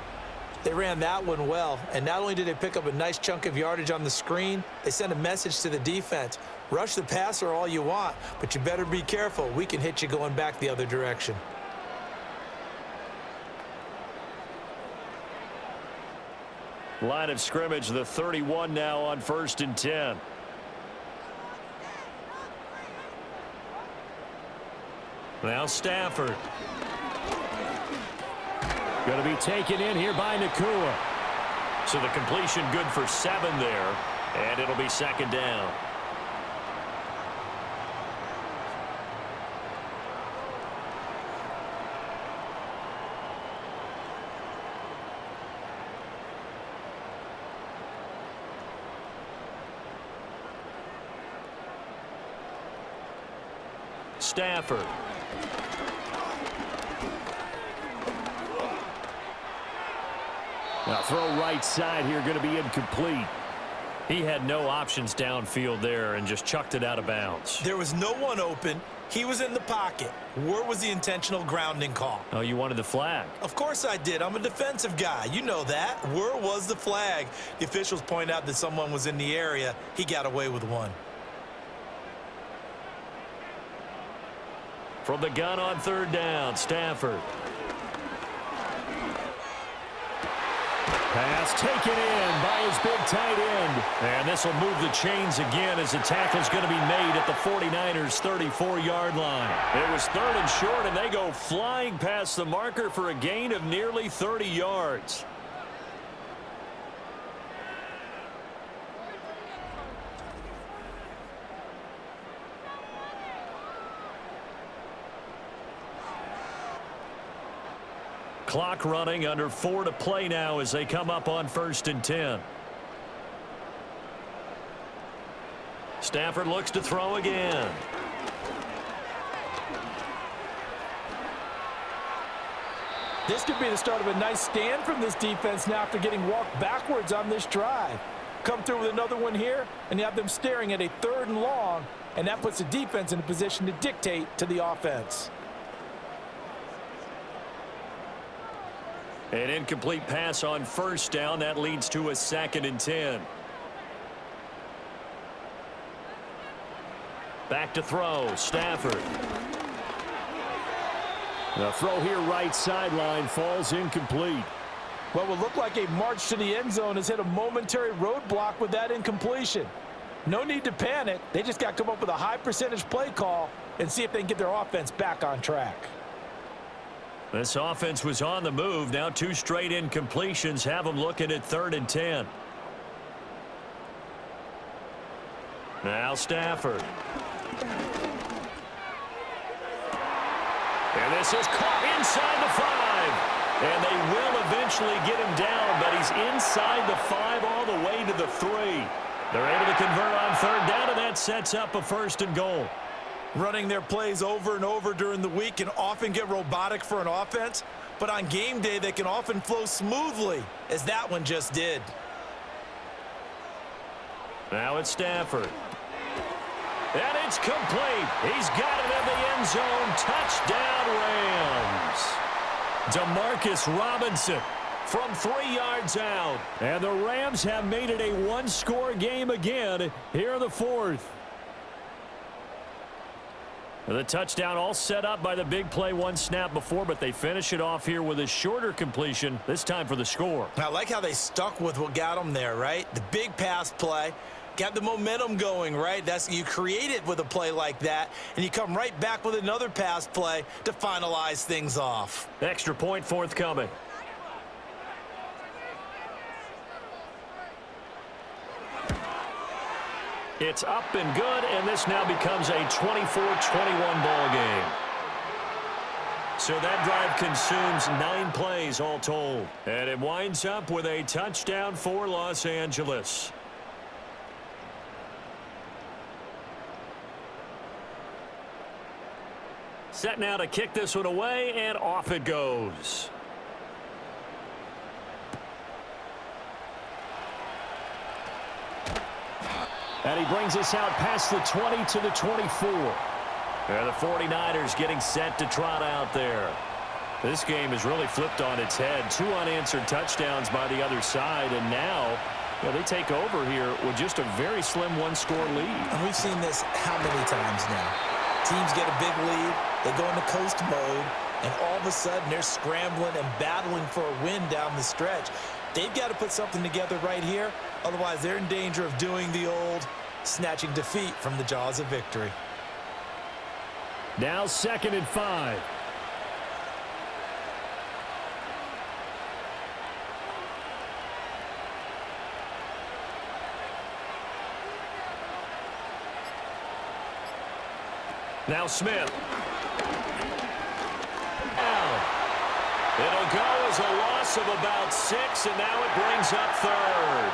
They ran that one well, and not only did they pick up a nice chunk of yardage on the screen, they sent a message to the defense. Rush the passer all you want, but you better be careful. We can hit you going back the other direction. Line of scrimmage, the 31 now on 1st and 10. Now Stafford. Going to be taken in here by Nakua. So the completion good for 7 there, and it'll be 2nd down. Stafford. Now throw right side here, going to be incomplete. He had no options downfield there and just chucked it out of bounds. There was no one open. He was in the pocket. Where was the intentional grounding call? Oh, you wanted the flag? Of course I did. I'm a defensive guy. You know that. Where was the flag? The officials point out that someone was in the area. He got away with one. From the gun on 3rd down, Stafford. Pass taken in by his big tight end. And this will move the chains again as the tackle's going to be made at the 49ers' 34-yard line. It was 3rd and short, and they go flying past the marker for a gain of nearly 30 yards. Clock running, under 4 to play now as they come up on 1st and 10. Stafford looks to throw again. This could be the start of a nice stand from this defense now after getting walked backwards on this drive. Come through with another one here, and you have them staring at a 3rd and long, and that puts the defense in a position to dictate to the offense. An incomplete pass on 1st down. That leads to a 2nd and 10. Back to throw. Stafford. The throw here right sideline falls incomplete. What will look like a march to the end zone has hit a momentary roadblock with that incompletion. No need to panic. They just got to come up with a high percentage play call and see if they can get their offense back on track. This offense was on the move. Now 2 straight incompletions have them looking at 3rd and 10. Now Stafford. And this is caught inside the 5. And they will eventually get him down, but he's inside the 5 all the way to the 3. They're able to convert on 3rd down, and that sets up a 1st and goal. Running their plays over and over during the week can often get robotic for an offense, but on game day, they can often flow smoothly, as that one just did. Now it's Stafford. And it's complete. He's got it in the end zone. Touchdown, Rams. Demarcus Robinson from 3 yards out. And the Rams have made it a one-score game again here in the fourth. The touchdown all set up by the big play one snap before, but they finish it off here with a shorter completion, this time for the score. I like how they stuck with what got them there, right? The big pass play. Got the momentum going, right? You create it with a play like that, and you come right back with another pass play to finalize things off. Extra point forthcoming. It's up and good, and this now becomes a 24-21 ball game. So that drive consumes 9 plays all told. And it winds up with a touchdown for Los Angeles. Set now to kick this one away, and off it goes. And he brings us out past the 20 to the 24. And the 49ers getting set to trot out there. This game is really flipped on its head. 2 unanswered touchdowns by the other side, and now they take over here with just a very slim one-score lead. And we've seen this how many times now? Teams get a big lead, they go into coast mode, and all of a sudden they're scrambling and battling for a win down the stretch. They've got to put something together right here, otherwise they're in danger of doing the old snatching defeat from the jaws of victory. Now 2nd and 5. Now Smith. It'll go as a loss of about 6, and now it brings up 3rd.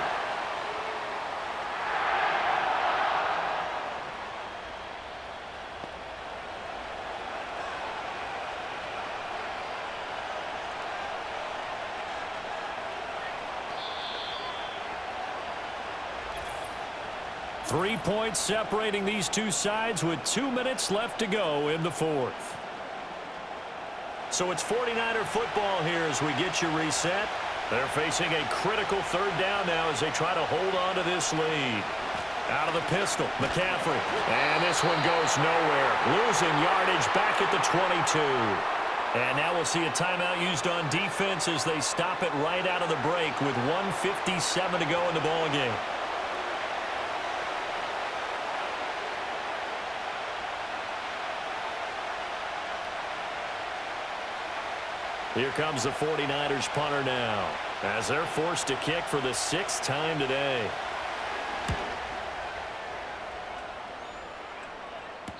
Three points separating these two sides with 2 minutes left to go in the fourth. So it's 49er football here as we get you reset. They're facing a critical 3rd down now as they try to hold on to this lead. Out of the pistol, McCaffrey. And this one goes nowhere. Losing yardage back at the 22. And now we'll see a timeout used on defense as they stop it right out of the break with 1:57 to go in the ballgame. Here comes the 49ers punter now as they're forced to kick for the 6th time today.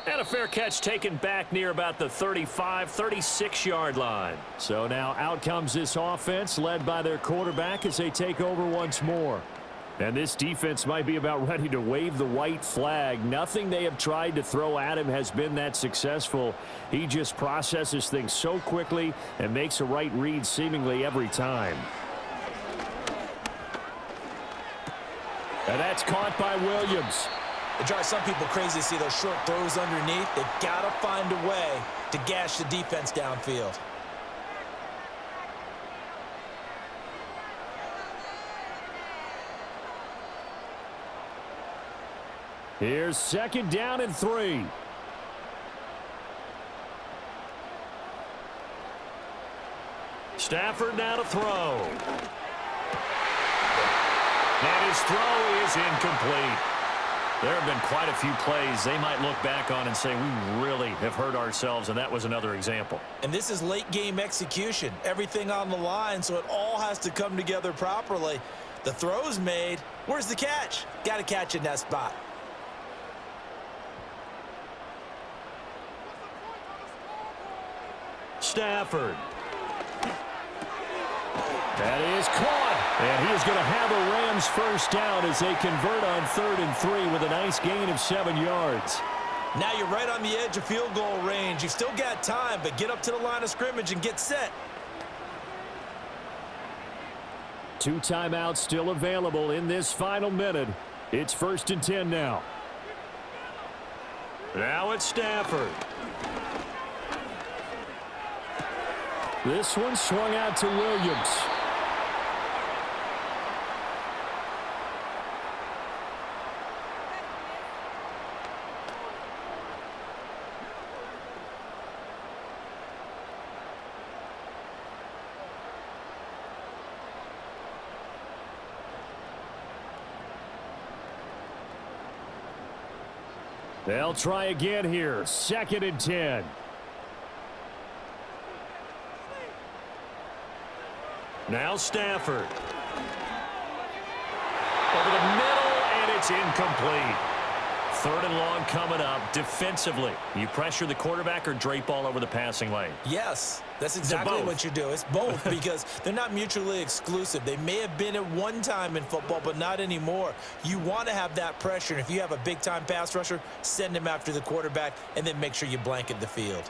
And a fair catch taken back near about the 35, 36-yard line. So now out comes this offense led by their quarterback as they take over once more. And this defense might be about ready to wave the white flag. Nothing they have tried to throw at him has been that successful. He just processes things so quickly and makes a right read seemingly every time. And that's caught by Williams. It drives some people crazy to see those short throws underneath. They've got to find a way to gash the defense downfield. Here's 2nd down and 3. Stafford now to throw. And his throw is incomplete. There have been quite a few plays they might look back on and say, we really have hurt ourselves, and that was another example. And this is late game execution. Everything on the line, so it all has to come together properly. The throw's made. Where's the catch? Got to catch in that spot. Stafford. That is caught. And he is going to have a Rams first down as they convert on 3rd and 3 with a nice gain of 7 yards. Now you're right on the edge of field goal range. You've still got time, but get up to the line of scrimmage and get set. 2 timeouts still available in this final minute. It's 1st and 10 now. Now it's Stafford. This one swung out to Williams. They'll try again here. 2nd and 10. Now Stafford. Over the middle, and it's incomplete. 3rd and long coming up. Defensively, you pressure the quarterback or drape all over the passing lane? Yes, that's exactly what you do. It's both because they're not mutually exclusive. They may have been at one time in football, but not anymore. You want to have that pressure, and if you have a big-time pass rusher, send him after the quarterback, and then make sure you blanket the field.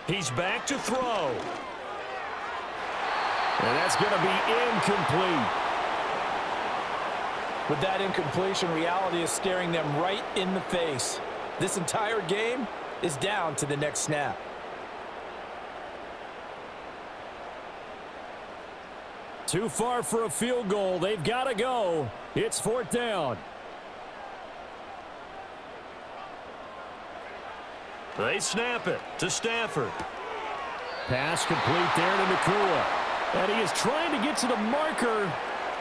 He's back to throw. And that's going to be incomplete. With that incompletion, reality is staring them right in the face. This entire game is down to the next snap. Too far for a field goal. They've got to go. It's 4th down. They snap it to Stafford. Pass complete there to Nakua. And he is trying to get to the marker.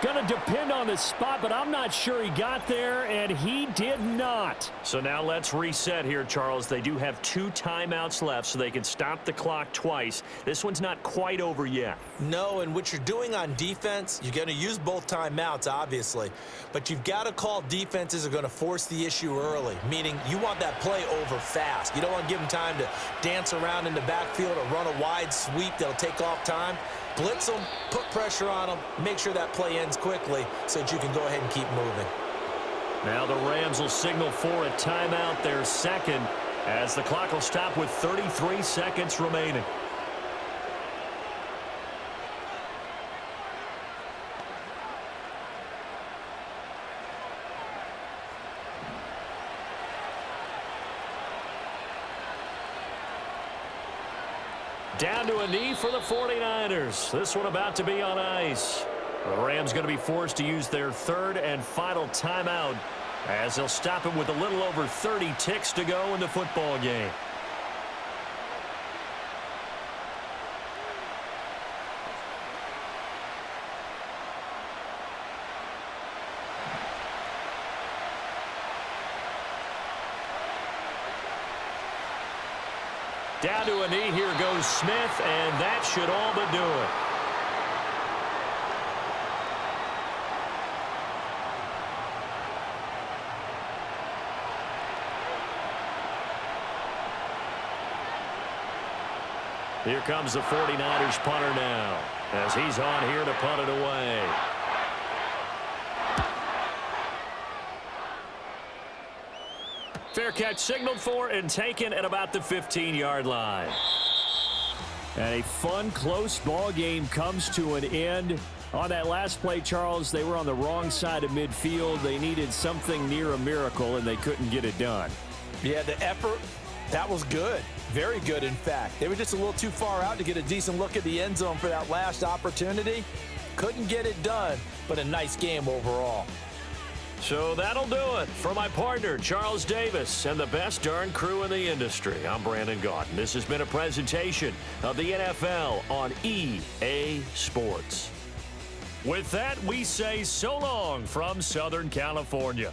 Going to depend on the spot, but I'm not sure he got there, and he did not. So now let's reset here, Charles. They do have 2 timeouts left, so they can stop the clock twice. This one's not quite over yet. No, and what you're doing on defense, you're going to use both timeouts, obviously. But you've got to call defenses are going to force the issue early, meaning you want that play over fast. You don't want to give them time to dance around in the backfield or run a wide sweep that'll take off time. Blitz them, put pressure on them, make sure that play ends quickly so that you can go ahead and keep moving. Now the Rams will signal for a timeout, their second, as the clock will stop with 33 seconds remaining. Down to a knee for the 49ers. This one about to be on ice. The Rams going to be forced to use their 3rd and final timeout as they'll stop it with a little over 30 ticks to go in the football game. Down to a knee, here goes Smith, and that should all but do it. Here comes the 49ers punter now, as he's on here to punt it away. Fair catch signaled for and taken at about the 15-yard line. And a fun, close ball game comes to an end. On that last play, Charles, they were on the wrong side of midfield. They needed something near a miracle, and they couldn't get it done. Yeah, the effort, that was good. Very good, in fact. They were just a little too far out to get a decent look at the end zone for that last opportunity. Couldn't get it done, but a nice game overall. So that'll do it. For my partner, Charles Davis, and the best darn crew in the industry, I'm Brandon Gaudin. This has been a presentation of the NFL on EA Sports. With that, we say so long from Southern California.